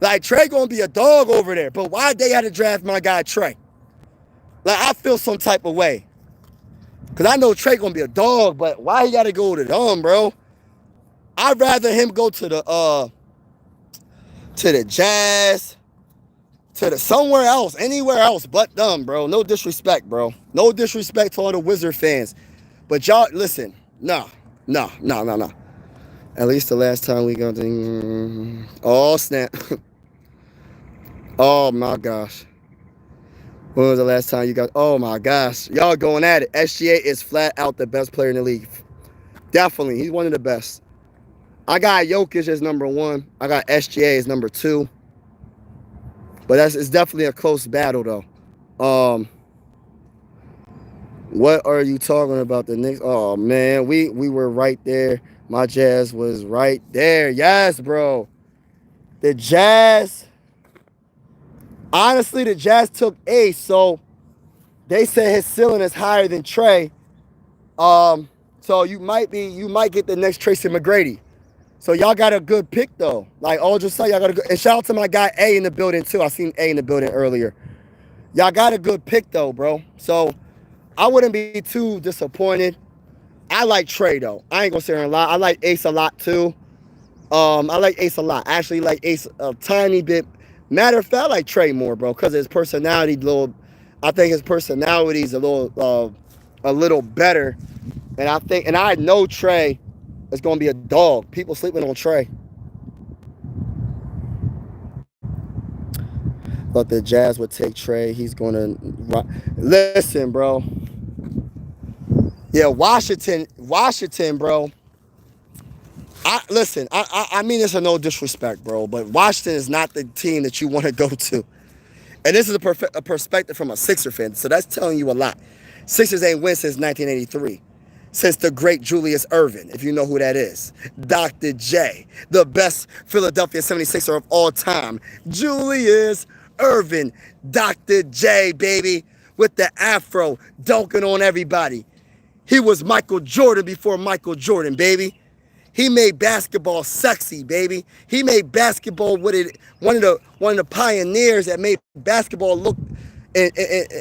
Like, Trey gonna be a dog over there, but why they had to draft my guy Trey? Like, I feel some type of way. Because I know Trey gonna be a dog, but why he gotta go to them, bro? I'd rather him go to the Jazz, to the somewhere else, anywhere else but them, bro. No disrespect, bro. No disrespect to all the Wizard fans. But y'all, listen, no. At least the last time we got the... Oh, snap. Oh, my gosh. When was the last time you got... Oh, my gosh. Y'all going at it. SGA is flat out the best player in the league. Definitely. He's one of the best. I got Jokic as number 1. I got SGA as number 2. But it's definitely a close battle, though. What are you talking about? The Knicks? Oh, man. We were right there. My Jazz was right there. Yes, bro. The Jazz... Honestly, the Jazz took Ace, so they said his ceiling is higher than Trey. So you might get the next Tracy McGrady. So y'all got a good pick though. Like all just say y'all got a good, and shout out to my guy A in the building too. I seen A in the building earlier. Y'all got a good pick though, bro. So I wouldn't be too disappointed. I like Trey though. I ain't gonna say a lot. I like Ace a lot too. I like Ace a lot. I actually like Ace a tiny bit. Matter of fact, I like Trey more, bro, because his personality I think his personality is a little better. And I know Trey is gonna be a dog. People sleeping on Trey. But the Jazz would take Trey. He's gonna listen, bro. Yeah, Washington, bro. I mean this is no disrespect, bro, but Washington is not the team that you want to go to. And this is a perspective from a Sixer fan, so that's telling you a lot. Sixers ain't win since 1983, since the great Julius Erving, if you know who that is. Dr. J, the best Philadelphia 76er of all time. Julius Erving, Dr. J, baby, with the afro, dunking on everybody. He was Michael Jordan before Michael Jordan, baby. He made basketball sexy, baby. He made basketball one of the pioneers that made basketball look and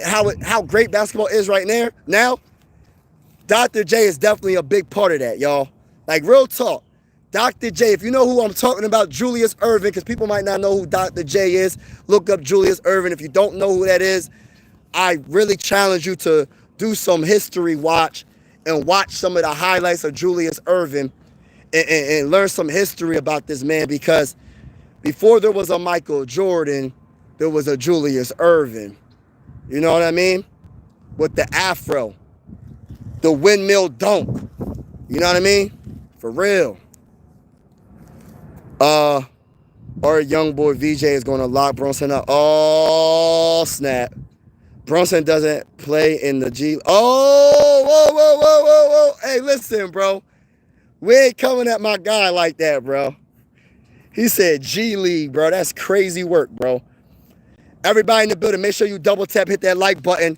how great basketball is right now. Dr. J is definitely a big part of that, y'all. Like, real talk. Dr. J, if you know who I'm talking about, Julius Erving, because people might not know who Dr. J is, look up Julius Erving. If you don't know who that is, I really challenge you to do some history watch and watch some of the highlights of Julius Erving and learn some history about this man, because before there was a Michael Jordan, there was a Julius Erving. You know what I mean? With the afro, the windmill dunk. You know what I mean? For real. Our young boy VJ is going to lock Brunson up. Oh, snap. Brunson doesn't play in the G. Oh, whoa, whoa, whoa, whoa, whoa. Hey, listen, bro. We ain't coming at my guy like that, bro. He said G League, bro. That's crazy work, bro. Everybody in the building, make sure you double tap, hit that like button.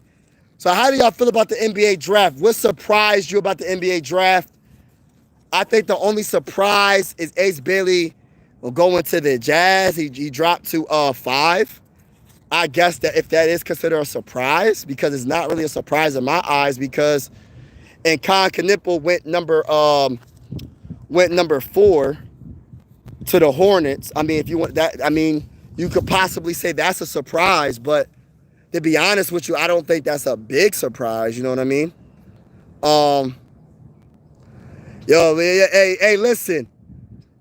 So how do y'all feel about the NBA draft? What surprised you about the NBA draft? I think the only surprise is Ace Bailey will go into the Jazz. He dropped to 5. I guess that if that is considered a surprise, because it's not really a surprise in my eyes, because and Con Knipple went number 4 to the Hornets. I mean, if you want that, I mean, you could possibly say that's a surprise, but to be honest with you, I don't think that's a big surprise. You know what I mean? Yo, hey, listen.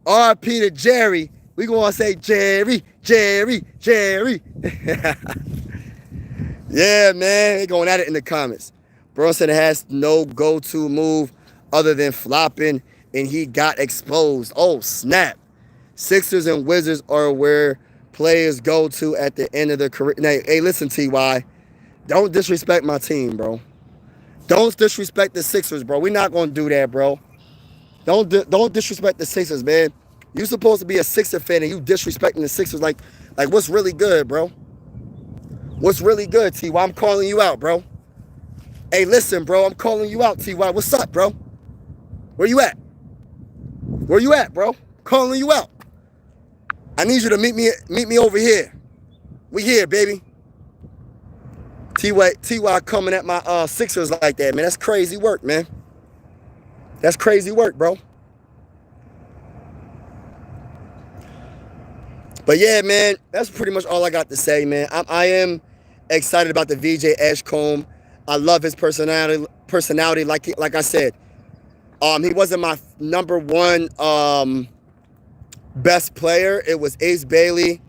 R.P. to Jerry. We gonna say Jerry. Yeah, man. They going at it in the comments. Brunson has no go-to move other than flopping, and he got exposed. Oh, snap. Sixers and Wizards are where players go to at the end of their career. Now, hey, listen, T.Y. Don't disrespect my team, bro. Don't disrespect the Sixers, bro. We're not going to do that, bro. Don't disrespect the Sixers, man. You supposed to be a Sixer fan and you disrespecting the Sixers like what's really good, bro? What's really good, T.Y.? I'm calling you out, bro. Hey, listen, bro. I'm calling you out, T.Y. What's up, bro? Where you at? Where you at, bro? I'm calling you out. I need you to meet me over here. We here, baby. T.Y. coming at my Sixers like that, man. That's crazy work, man. That's crazy work, bro. But yeah, man, that's pretty much all I got to say, man. I am excited about the VJ Edgecombe. I love his personality. Like I said, he wasn't my number one best player. It was Ace Bailey,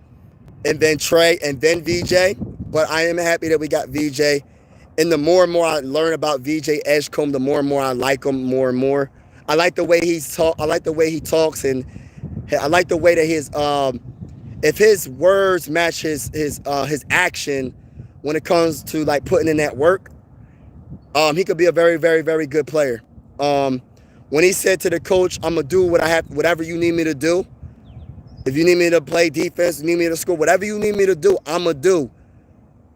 and then Trey, and then VJ. But I am happy that we got VJ. And the more and more I learn about VJ Edgecombe, the more and more I like him more and more. I like the way he talks, and I like the way that his if his words match his action when it comes to like putting in that work, he could be a very, very, very good player. When he said to the coach, "I'm gonna do whatever you need me to do. If you need me to play defense, you need me to score, whatever you need me to do, I'm gonna do."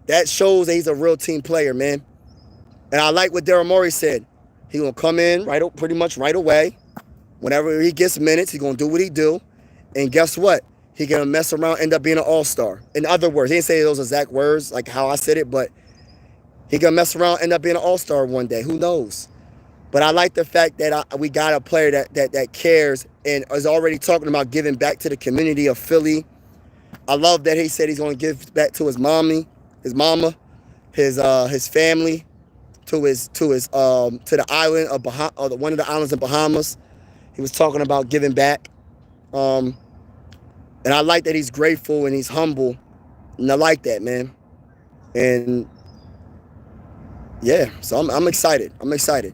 That shows that he's a real team player, man. And I like what Daryl Morey said. He gonna come in pretty much right away. Whenever he gets minutes, he gonna do what he do. And guess what? He gonna mess around, end up being an all-star. In other words, he didn't say those exact words like how I said it, but he gonna mess around, end up being an all-star one day. Who knows? But I like the fact that we got a player that cares and is already talking about giving back to the community of Philly. I love that he said he's gonna give back to his mama, his family, to the island of one of the islands in Bahamas. He was talking about giving back. And I like that he's grateful and he's humble. And I like that, man. And yeah, so I'm excited. I'm excited.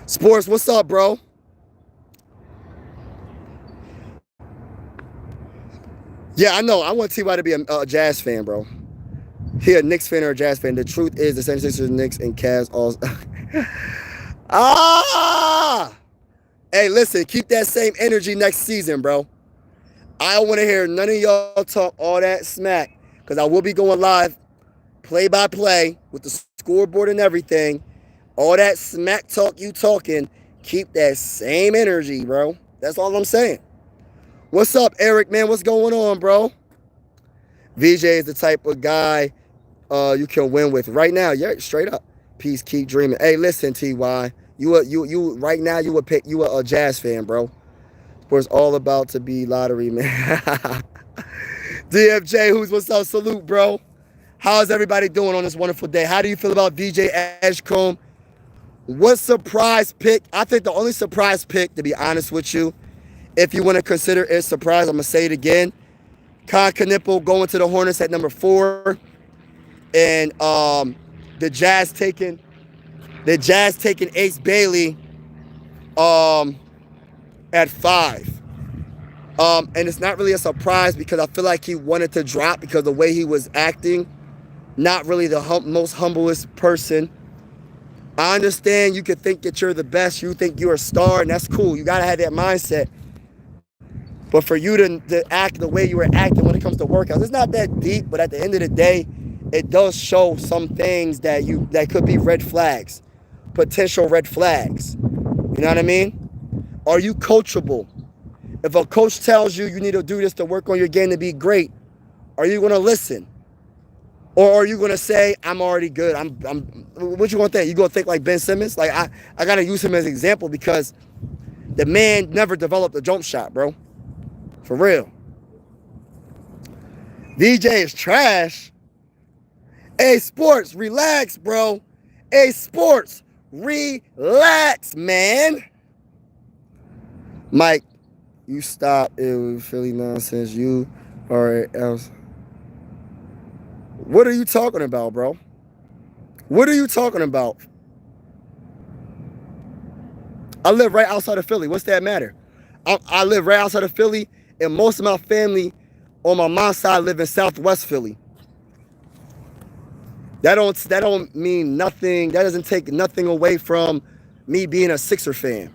Sports, what's up, bro? Yeah, I know. I want T.Y. to be a Jazz fan, bro. He a Knicks fan or a Jazz fan. The truth is the 76ers, Knicks, and Cavs all... Hey, listen, keep that same energy next season, bro. I don't want to hear none of y'all talk all that smack, because I will be going live, play-by-play, with the scoreboard and everything. All that smack talk you talking, keep that same energy, bro. That's all I'm saying. What's up, Eric, man? What's going on, bro? VJ is the type of guy you can win with right now. Yeah, straight up. Peace, keep dreaming. Hey, listen, Ty. You right now you a Jazz fan, bro. Where it's all about to be lottery, man. DFJ, what's up? Salute, bro. How's everybody doing on this wonderful day? How do you feel about DJ Edgecombe? What surprise pick? I think the only surprise pick, to be honest with you, if you want to consider it surprise, I'm gonna say it again. Con Knipple going to the Hornets at number 4, and the Jazz taking Ace Bailey at 5. And it's not really a surprise because I feel like he wanted to drop because the way he was acting, not really the most humblest person. I understand you could think that you're the best, you think you're a star, and that's cool. You gotta have that mindset. But for you to act the way you were acting when it comes to workouts, it's not that deep, but at the end of the day, it does show some things that could be red flags, potential red flags. You know what I mean? Are you coachable? If a coach tells you you need to do this to work on your game to be great, are you going to listen? Or are you going to say, I'm already good? What you going to think? You going to think like Ben Simmons? Like, I got to use him as an example because the man never developed a jump shot, bro. For real. DJ is trash. Hey, Sports, relax, bro. Hey, Sports, relax, man. Mike, you stop it with Philly nonsense. You are else. What are you talking about, bro? What are you talking about? I live right outside of Philly. What's that matter? I live right outside of Philly, and most of my family on my mom's side live in Southwest Philly. That don't mean nothing. That doesn't take nothing away from me being a Sixer fan.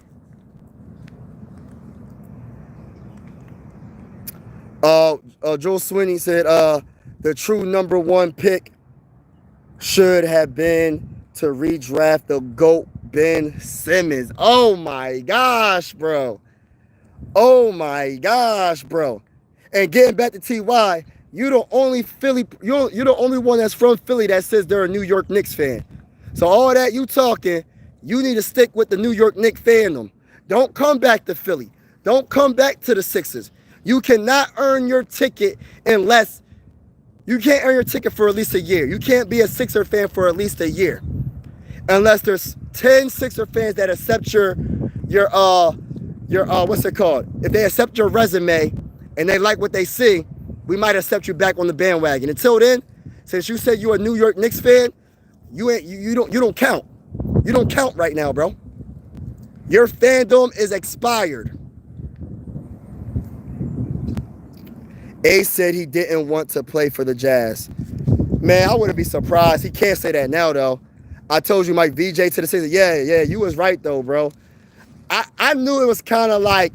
Joel Sweeney said the true number 1 pick should have been to redraft the GOAT Ben Simmons. Oh my gosh, bro. Oh my gosh, bro. And getting back to TY, you're the only one that's from Philly that says they're a New York Knicks fan. So all that you talking, you need to stick with the New York Knicks fandom. Don't come back to Philly. Don't come back to the Sixers. You cannot earn your ticket unless you can't earn your ticket for at least a year. You can't be a Sixer fan for at least a year. Unless there's 10 Sixer fans that accept your what's it called? If they accept your resume and they like what they see, we might accept you back on the bandwagon. Until then, since you said you're a New York Knicks fan, you don't count. You don't count right now, bro. Your fandom is expired. Ace said he didn't want to play for the Jazz. Man, I wouldn't be surprised. He can't say that now, though. I told you, Mike VJ to the season. Yeah, you was right, though, bro. I knew it was kind of like,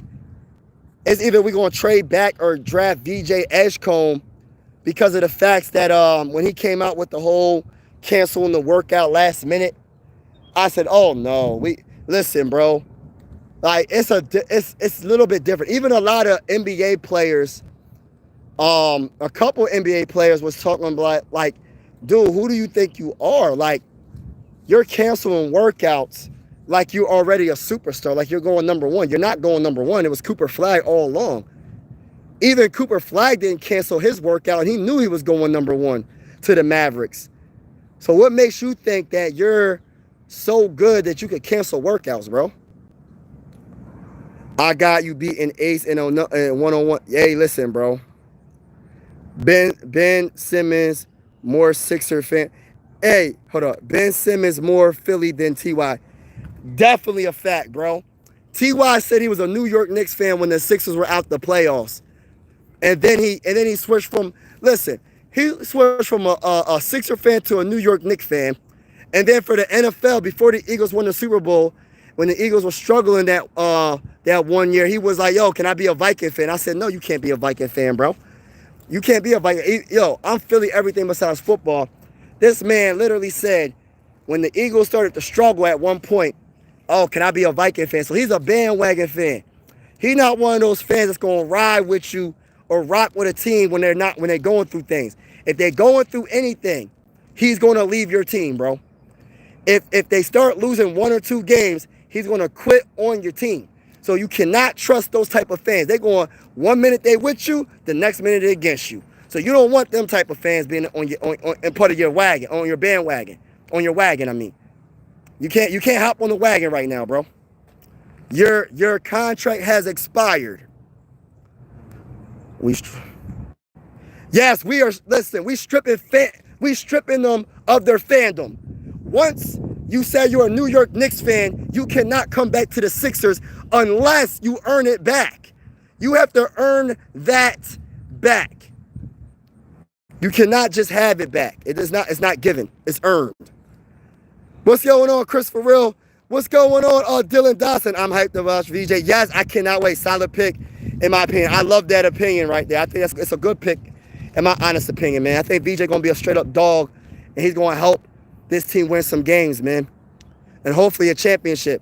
it's either we're going to trade back or draft VJ Edgecombe because of the facts that when he came out with the whole canceling the workout last minute, I said, oh, no. Listen, bro. Like, it's a little bit different. Even a lot of NBA players, a couple NBA players was talking about, like, dude, who do you think you are? Like, you're canceling workouts like you're already a superstar, like you're going number 1. You're not going number 1. It was Cooper Flagg all along. Even Cooper Flagg didn't cancel his workout, and he knew he was going number 1 to the Mavericks. So what makes you think that you're so good that you could cancel workouts, bro? I got you beating Ace in one-on-one. Hey, listen, bro. Ben Simmons, more Sixer fan. Hey, hold up. Ben Simmons more Philly than T.Y. Definitely a fact, bro. T.Y. said he was a New York Knicks fan when the Sixers were out the playoffs. And then he switched from, listen, he switched from a Sixer fan to a New York Knicks fan. And then for the NFL, before the Eagles won the Super Bowl, when the Eagles were struggling that 1 year, he was like, yo, can I be a Viking fan? I said, no, you can't be a Viking fan, bro. You can't be a Viking. Yo, I'm Philly everything besides football. This man literally said, when the Eagles started to struggle at one point, oh, can I be a Viking fan? So he's a bandwagon fan. He's not one of those fans that's going to ride with you or rock with a team when they're going through things. If they're going through anything, he's going to leave your team, bro. If they start losing 1 or 2 games, he's going to quit on your team. So you cannot trust those type of fans. They're going 1 minute they with you, the next minute they're against you. So you don't want them type of fans being on part of your wagon, on your bandwagon, on your wagon. I mean, you can't hop on the wagon right now, bro. Your contract has expired. Yes, we are. Listen, we stripping them of their fandom. Once you say you're a New York Knicks fan, you cannot come back to the Sixers unless you earn it back. You have to earn that back. You cannot just have it back. It's not given. It's earned. What's going on, Chris, for real? What's going on, Dylan Dawson? I'm hyped to watch VJ. Yes, I cannot wait. Solid pick, in my opinion. I love that opinion right there. I think it's a good pick, in my honest opinion, man. I think VJ going to be a straight-up dog, and he's going to help this team win some games, man. And hopefully a championship.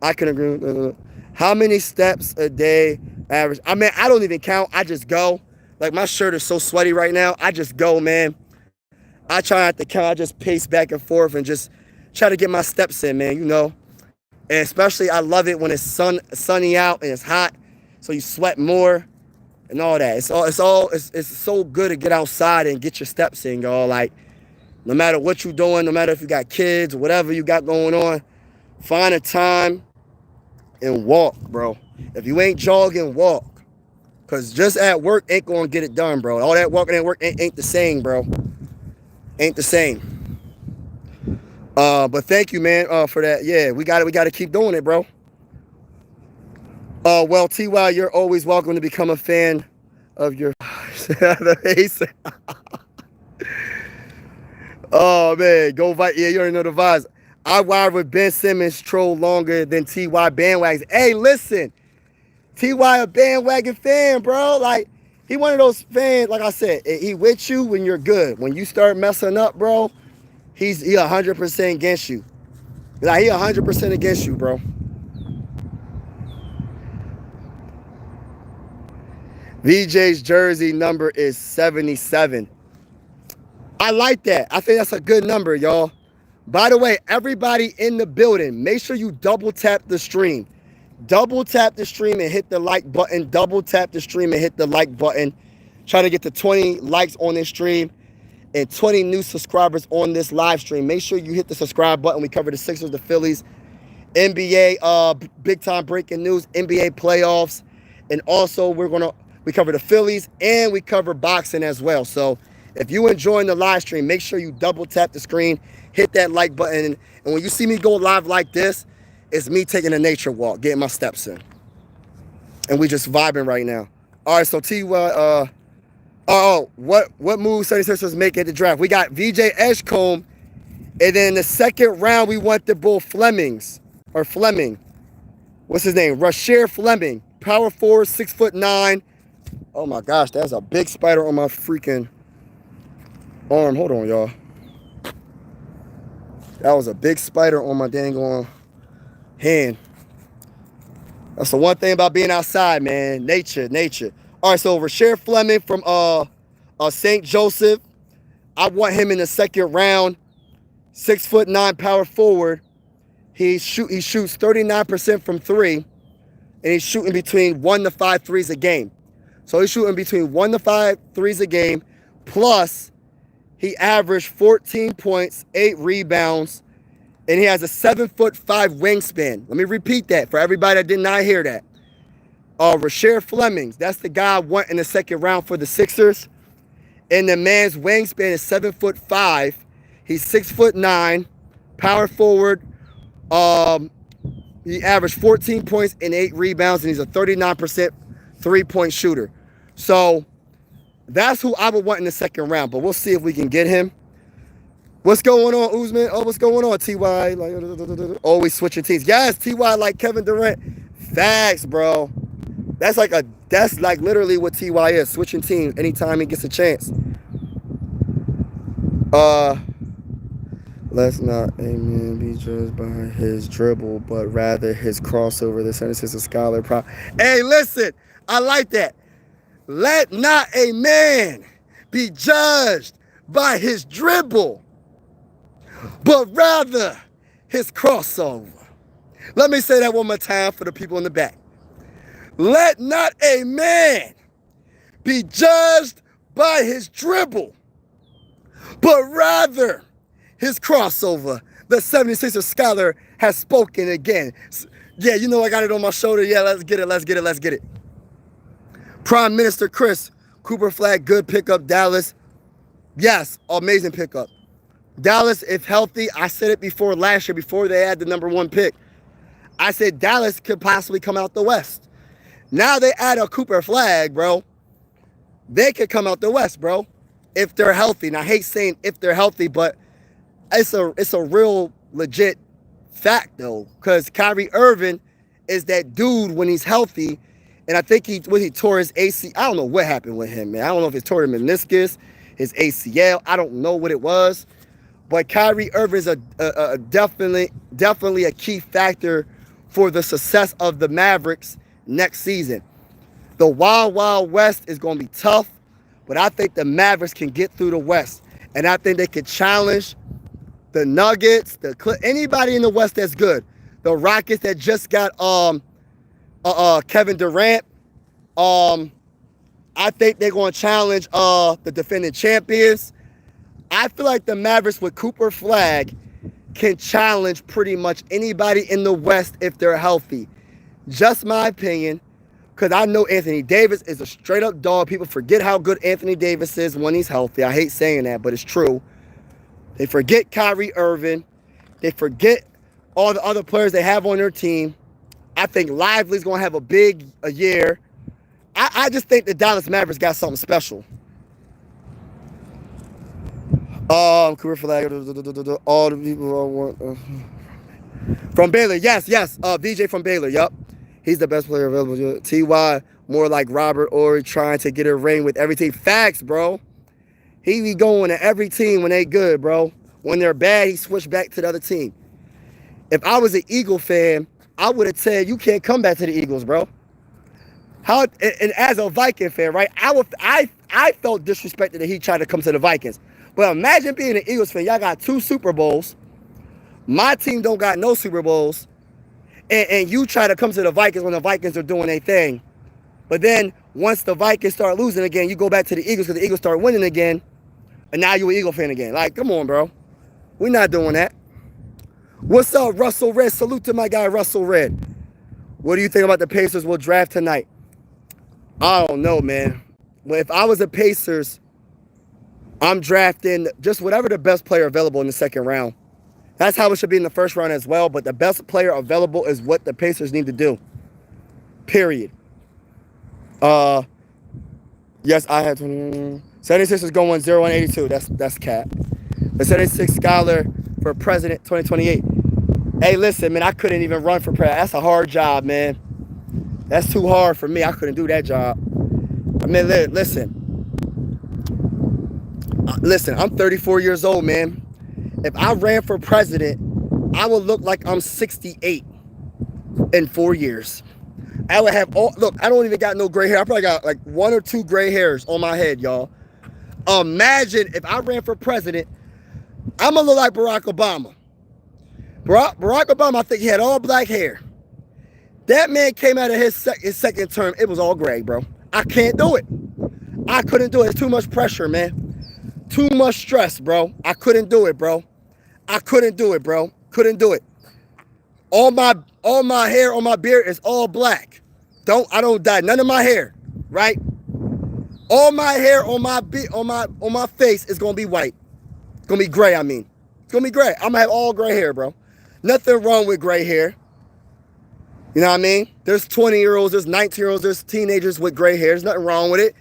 I can agree. How many steps a day average? I mean, I don't even count. I just go. Like, my shirt is so sweaty right now. I just go, man. I try not to count. I just pace back and forth and just try to get my steps in, man, you know. And especially I love it when it's sunny out and it's hot, so you sweat more and all that. It's so good to get outside and get your steps in, y'all. Like, no matter what you're doing, no matter if you got kids or whatever you got going on, find a time and walk, bro. If you ain't jogging, walk. Because just at work ain't going to get it done, bro. All that walking at work ain't the same, bro. Ain't the same. But thank you, man, for that. Yeah, we got to keep doing it, bro. Well, TY, you're always welcome to become a fan of your. Oh man, go fight. Yeah, you already know the vibes. I ride with Ben Simmons troll longer than TY bandwagons. Hey, listen, TY a bandwagon fan, bro. Like, he one of those fans. Like I said, he with you when you're good. When you start messing up, bro. He 100% against you. Like, he 100% against you, bro. VJ's jersey number is 77. I like that. I think that's a good number, y'all. By the way, everybody in the building, make sure you double tap the stream. Double tap the stream and hit the like button. Double tap the stream and hit the like button. Try to get to 20 likes on this stream and 20 new subscribers on this live stream. Make sure you hit the subscribe button. We cover the Sixers, the Phillies, NBA, big time breaking news, NBA playoffs, and also we cover the Phillies and we cover boxing as well. So if you enjoying the live stream, make sure you double tap the screen, hit that like button, and when you see me go live like this, it's me taking a nature walk, getting my steps in, and we just vibing right now. All right, so TY. What move 76ers make at the draft? We got VJ Edgecombe, and then in the second round, we went to Bull Fleming. What's his name? Rasheer Fleming. Power forward, 6'9". Oh my gosh, that's a big spider on my freaking arm. Hold on, y'all. That was a big spider on my dang on hand. That's the one thing about being outside, man. Nature. All right, so Rasheer Fleming from St. Joseph. I want him in the second round. 6'9" power forward. He shoots 39% from three, and he's shooting between 1 to 5 threes a game. So he's shooting between 1 to 5 threes a game. Plus, he averaged 14 points, 8 rebounds, and he has a 7'5" wingspan. Let me repeat that for everybody that did not hear that. Rasheer Fleming, that's the guy I want in the second round for the Sixers. And the man's wingspan is 7'5". He's 6'9", power forward. He averaged 14 points and 8 rebounds, and he's a 39% three-point shooter. So that's who I would want in the second round, but we'll see if we can get him. What's going on, Uzman? Oh, what's going on, TY? Like, always switching teams. Yes, TY like Kevin Durant. Facts, bro. That's like literally what TY is, switching teams anytime he gets a chance. Let's not be judged by his dribble, but rather his crossover. The sentence is a scholar. Hey, listen, I like that. Let not a man be judged by his dribble, but rather his crossover. Let me say that one more time for the people in the back. Let not a man be judged by his dribble, but rather his crossover. The 76er scholar has spoken again. Yeah, you know I got it on my shoulder. Yeah, let's get it, let's get it, let's get it. Prime Minister Chris, Cooper Flag, good pickup. Dallas, yes, amazing pickup. Dallas, if healthy, I said it before last year, before they had the #1 pick. I said Dallas could possibly come out the West. Now they add a Cooper Flag, bro. They could come out the West, bro, if they're healthy. And I hate saying if they're healthy, but it's a real legit fact, though, because Kyrie Irving is that dude when he's healthy. And I think he tore his ACL. I don't know what happened with him, man. I don't know if he tore his meniscus, his ACL. I don't know what it was. But Kyrie Irving is a definitely a key factor for the success of the Mavericks next season. The Wild Wild West is going to be tough, but I think the Mavericks can get through the West. And I think they could challenge the Nuggets, anybody in the West that's good. The Rockets that just got Kevin Durant. I think they're going to challenge the defending champions. I feel like the Mavericks with Cooper Flag can challenge pretty much anybody in the West if they're healthy. Just my opinion, because I know Anthony Davis is a straight-up dog. People forget how good Anthony Davis is when he's healthy. I hate saying that, but it's true. They forget Kyrie Irving. They forget all the other players they have on their team. I think Lively's going to have a year. I just think the Dallas Mavericks got something special. Cooper Flag, all the people from Baylor. Yes. VJ from Baylor. Yup. He's the best player available. T.Y. more like Robert Ory trying to get a ring with every team. Facts, bro. He be going to every team when they good, bro. When they're bad, he switched back to the other team. If I was an Eagle fan, I would have said you can't come back to the Eagles, bro. And as a Viking fan, right? I felt disrespected that he tried to come to the Vikings. But imagine being an Eagles fan. Y'all got 2 Super Bowls. My team don't got no Super Bowls. And you try to come to the Vikings when the Vikings are doing their thing. But then once the Vikings start losing again, you go back to the Eagles because the Eagles start winning again. And now you're an Eagle fan again. Like, come on, bro. We're not doing that. What's up, Russell Red? Salute to my guy, Russell Red. What do you think about the Pacers will draft tonight? I don't know, man. Well, if I was the Pacers, I'm drafting just whatever the best player available in the second round. That's how it should be in the first round as well. But the best player available is what the Pacers need to do. Period. Yes, I had 20. 76 is going 0-182. That's cap. The 76 scholar for president 2028. Hey, listen, man, I couldn't even run for president. That's a hard job, man. That's too hard for me. I couldn't do that job. I mean, listen. Listen, I'm 34 years old, man. If I ran for president, I would look like I'm 68 in 4 years. I would have look, I don't even got no gray hair. I probably got like 1 or 2 gray hairs on my head, y'all. Imagine if I ran for president, I'm going to look like Barack Obama. Barack Obama, I think he had all black hair. That man came out of his second term, it was all gray, bro. I can't do it. I couldn't do it. It's too much pressure, man. Too much stress, bro. I couldn't do it, bro. I couldn't do it, bro. Couldn't do it. All my hair on my beard is all black. I don't dye none of my hair, right? All my hair on my face is gonna be white. It's gonna be gray, I mean. It's gonna be gray. I'm gonna have all gray hair, bro. Nothing wrong with gray hair. You know what I mean? There's 20-year-olds, there's 19-year-olds, there's teenagers with gray hair. There's nothing wrong with it.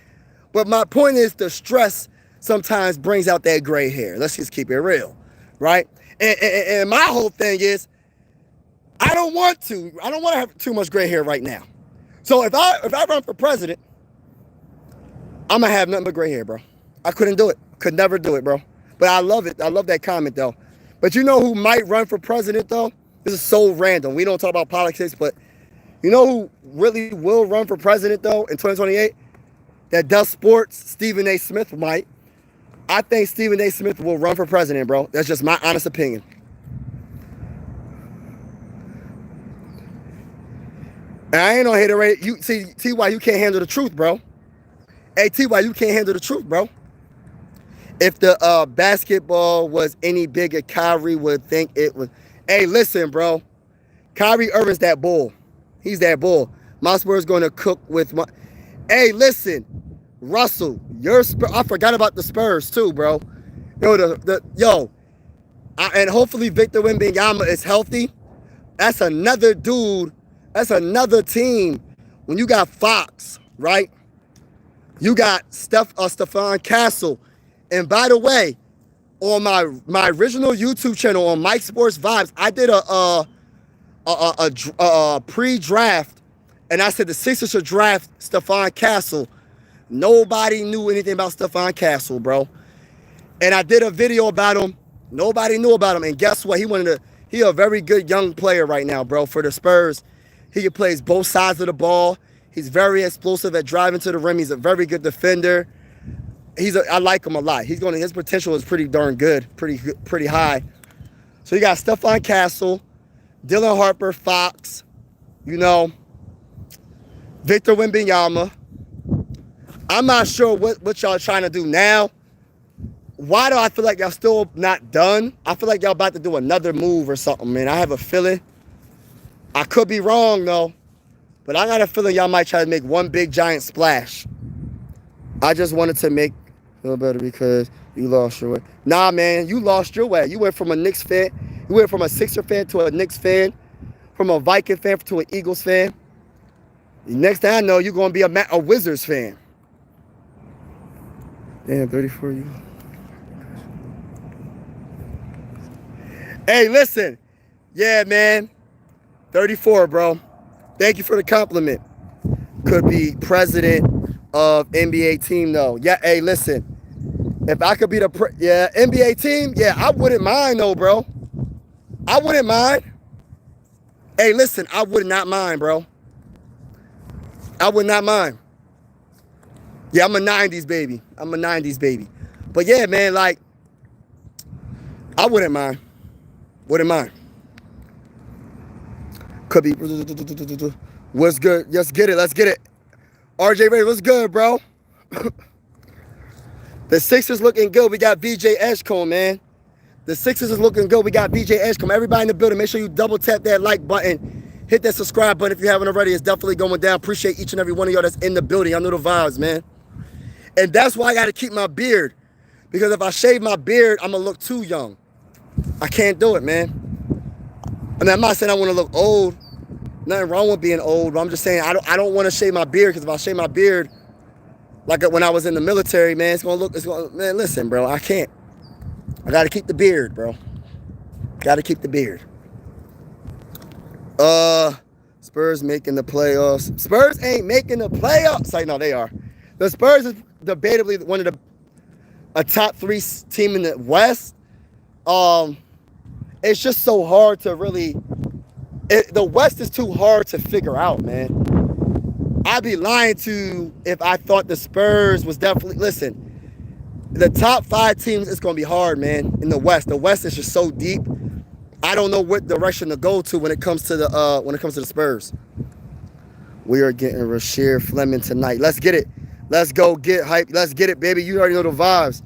But my point is the stress sometimes brings out that gray hair. Let's just keep it real, right? And my whole thing is, I don't want to have too much gray hair right now. So if I run for president, I'm gonna have nothing but gray hair, bro. I couldn't do it. Could never do it, bro. But I love it. I love that comment, though. But you know who might run for president, though? This is so random. We don't talk about politics, but you know who really will run for president, though, in 2028? That does sports? Stephen A. Smith might. I think Stephen A. Smith will run for president, bro. That's just my honest opinion. And I ain't no hater, right? You see, T.Y., you can't handle the truth, bro. Hey, T.Y., you can't handle the truth, bro. If the basketball was any bigger, Kyrie would think it was. Hey, listen, bro. Kyrie Irving's that bull. He's that bull. My Spurs going to cook with my. Hey, listen, Russell, your Spurs. I forgot about the Spurs too, bro. And hopefully Victor Wembanyama is healthy. That's another dude. That's another team. When you got Fox, right? You got Stephon Castle. And by the way, on my original YouTube channel on Mike Sports Vibes, I did a pre-draft, and I said the Sixers should draft Stephon Castle. Nobody knew anything about Stephon Castle, bro. And I did a video about him. Nobody knew about him. And guess what? He a very good young player right now, bro, for the Spurs. He plays both sides of the ball. He's very explosive at driving to the rim. He's a very good defender. I like him a lot. His potential is pretty darn good, pretty high. So you got Stephon Castle, Dylan Harper, Fox, Victor Wembanyama. I'm not sure what y'all trying to do now. Why do I feel like y'all still not done? I feel like y'all about to do another move or something, man. I have a feeling. I could be wrong, though. But I got a feeling y'all might try to make one big giant splash. I just wanted to make feel better because you lost your way. Nah, man, you lost your way. You went from a Knicks fan. You went from a Sixer fan to a Knicks fan. From a Viking fan to an Eagles fan. Next thing I know, you're going to be a Wizards fan. Damn, 34 you. Hey, listen. Yeah, man. 34, bro. Thank you for the compliment. Could be president of NBA team, though. Yeah, hey, listen. If I could be the NBA team, yeah, I wouldn't mind, though, bro. I wouldn't mind. Hey, listen, I would not mind, bro. I would not mind. Yeah, I'm a 90s baby. But yeah, man, like, I wouldn't mind. Wouldn't mind. Could be. What's good? Let's get it. RJ Ray, what's good, bro? The Sixers looking good. We got VJ Edgecombe, man. The Sixers is looking good. We got VJ Edgecombe. Everybody in the building, make sure you double tap that like button. Hit that subscribe button if you haven't already. It's definitely going down. Appreciate each and every one of y'all that's in the building. I know the vibes, man. And that's why I got to keep my beard. Because if I shave my beard, I'm going to look too young. I can't do it, man. I mean, I'm not saying I want to look old. Nothing wrong with being old. But I'm just saying I don't want to shave my beard. Because if I shave my beard, like when I was in the military, man, man, listen, bro, I can't. I got to keep the beard, bro. Got to keep the beard. Spurs making the playoffs. Spurs ain't making the playoffs. Like, no, they are. The Spurs is debatably one of a top 3 team in the West. It's just so hard to really. The West is too hard to figure out, man. I'd be lying to if I thought the Spurs was definitely. Listen, the top 5 teams, it's gonna be hard, man. In the West, is just so deep. I don't know what direction to go to when it comes to the Spurs. We are getting Rasheed Fleming tonight. Let's get it. Let's go get hype. Let's get it, baby. You already know the vibes.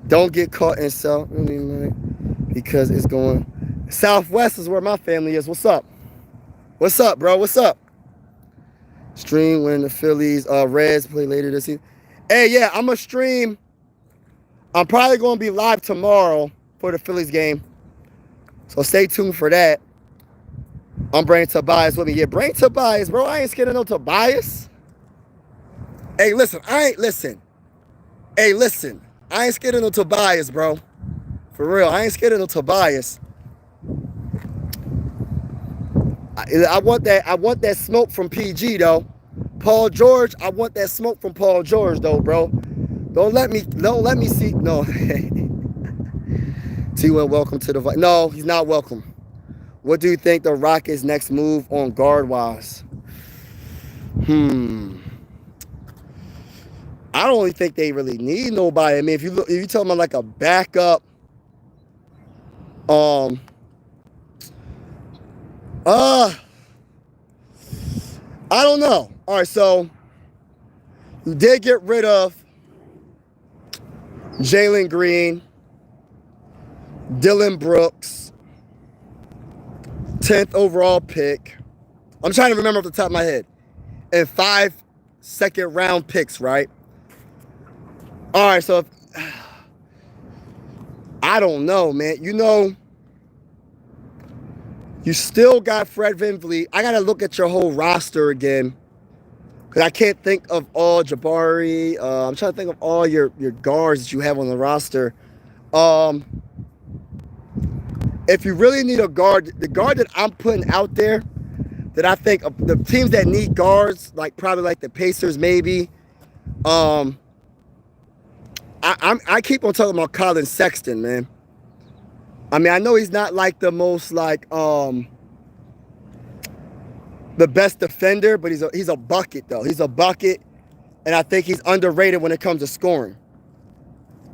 Don't get caught in South because it's going. Southwest is where my family is. What's up? What's up, bro? What's up? Stream when the Phillies Reds play later this season. Hey, yeah, I'm gonna stream. I'm probably gonna be live tomorrow for the Phillies game. So stay tuned for that. I'm bringing Tobias with me. Yeah, bring Tobias, bro. I ain't scared of no Tobias. Hey, listen. I ain't scared of no Tobias, bro. For real. I ain't scared of no Tobias. I want that smoke from PG, though. Paul George, I want that smoke from Paul George, though, bro. Don't let me see. No. T1, welcome to the... No, he's not welcome. What do you think the Rockets' next move on guard-wise? I don't really think they really need nobody. I mean, if you tell them like a backup, I don't know. All right, so you did get rid of Jalen Green, Dylan Brooks, 10th overall pick. I'm trying to remember off the top of my head. And 5 second-round picks, right? All right, so I don't know, man. You know, you still got Fred VanVleet. I got to look at your whole roster again because I can't think of all Jabari. I'm trying to think of all your guards that you have on the roster. If you really need a guard, the guard that I'm putting out there that I think the teams that need guards, like probably like the Pacers maybe, I keep on talking about Colin Sexton, man. I mean, I know he's not like the most like the best defender, but he's a bucket though. He's a bucket, and I think he's underrated when it comes to scoring.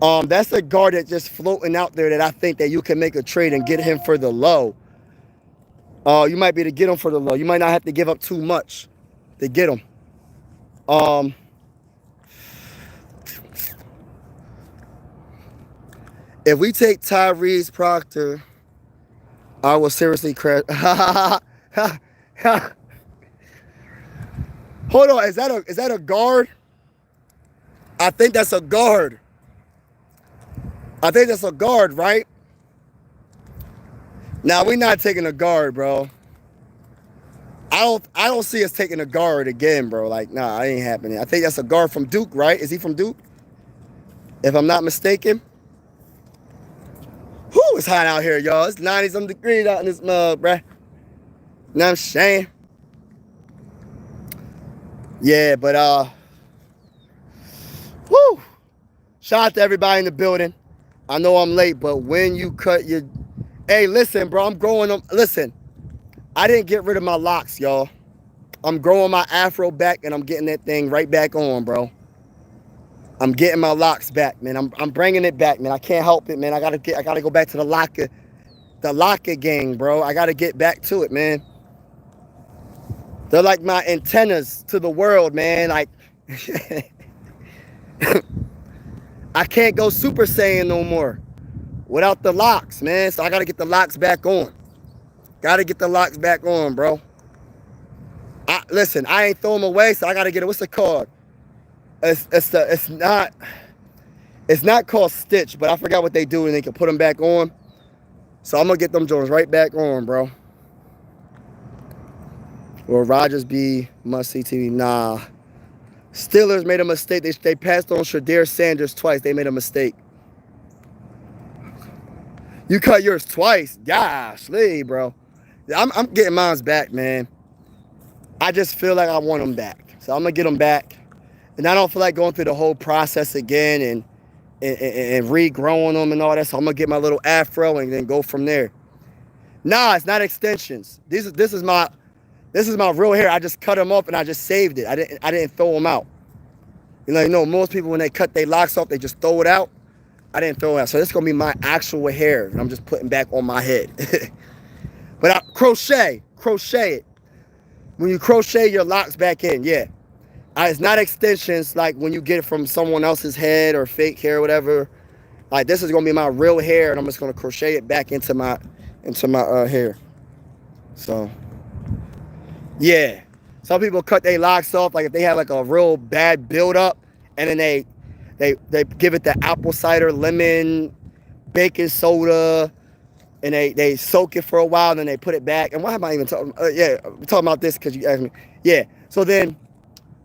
That's a guard that's just floating out there that I think that you can make a trade and get him for the low. You might be able to get him for the low. You might not have to give up too much to get him. If we take Tyrese Proctor, I will seriously crash. Hold on, is that a guard? I think that's a guard. I think that's a guard, right? Now we're not taking a guard, bro. I don't see us taking a guard again, bro. Like, nah, it ain't happening. I think that's a guard from Duke, right? Is he from Duke? If I'm not mistaken. Whew, it's hot out here, y'all. It's 90-some degrees out in this mug, bruh. You know what I'm saying? Yeah, but whoo. Shout out to everybody in the building. I know I'm late, but when you cut your... Hey, listen, bro, I'm growing them. Listen, I didn't get rid of my locks, y'all. I'm growing my afro back, and I'm getting that thing right back on, bro. I'm getting my locks back, man. I'm bringing it back, man. I can't help it, man. I gotta go back to the locker gang, bro. I gotta get back to it, man. They're like my antennas to the world, man. Like, I can't go Super Saiyan no more without the locks, man. So I gotta get the locks back on. Gotta get the locks back on, bro. Listen, I ain't throw them away, so I gotta get it. What's it called? It's not called Stitch, but I forgot what they do and they can put them back on. So I'm gonna get them Jones right back on, bro. Will Rodgers be must-see TV? Nah. Steelers made a mistake. They passed on Shadir Sanders twice. They made a mistake. You cut yours twice? Gosh, bro. I'm getting mine back, man. I just feel like I want them back. So I'm gonna get them back. And I don't feel like going through the whole process again and regrowing them and all that. So I'm gonna get my little afro and then go from there. Nah, it's not extensions. This is my real hair. I just cut them off and I just saved it. I didn't throw them out. You know, most people when they cut their locks off, they just throw it out. I didn't throw it out. So this is gonna be my actual hair. And I'm just putting back on my head. But I crochet it. When you crochet your locks back in, yeah. It's not extensions like when you get it from someone else's head or fake hair or whatever. Like this is gonna be my real hair, and I'm just gonna crochet it back into my hair. So yeah, some people cut their locks off like if they have like a real bad buildup, and then they give it the apple cider, lemon, baking soda, and they soak it for a while, and then they put it back. And why am I even talking? Yeah, I'm talking about this because you asked me. Yeah, so then.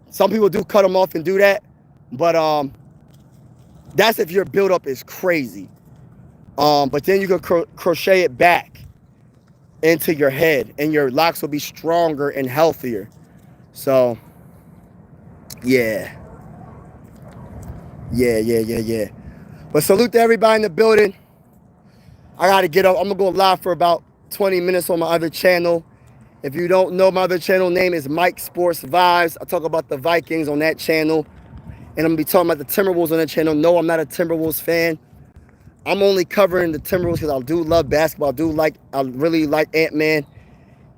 Some people do cut them off and do that, but that's if your buildup is crazy. But then you can crochet it back into your head, and your locks will be stronger and healthier. So, yeah. But salute to everybody in the building. I gotta get up. I'm gonna go live for about 20 minutes on my other channel. If you don't know, my other channel name is Mike Sports Vibes. I talk about the Vikings on that channel. And I'm going to be talking about the Timberwolves on that channel. No, I'm not a Timberwolves fan. I'm only covering the Timberwolves because I do love basketball. I really like Ant-Man.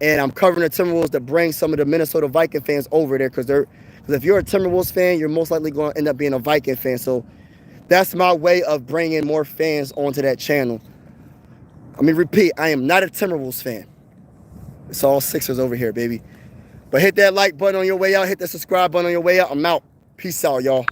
And I'm covering the Timberwolves to bring some of the Minnesota Viking fans over there because if you're a Timberwolves fan, you're most likely going to end up being a Viking fan. So that's my way of bringing more fans onto that channel. Let me repeat, I am not a Timberwolves fan. It's all Sixers over here, baby. But hit that like button on your way out. Hit that subscribe button on your way out. I'm out. Peace out, y'all.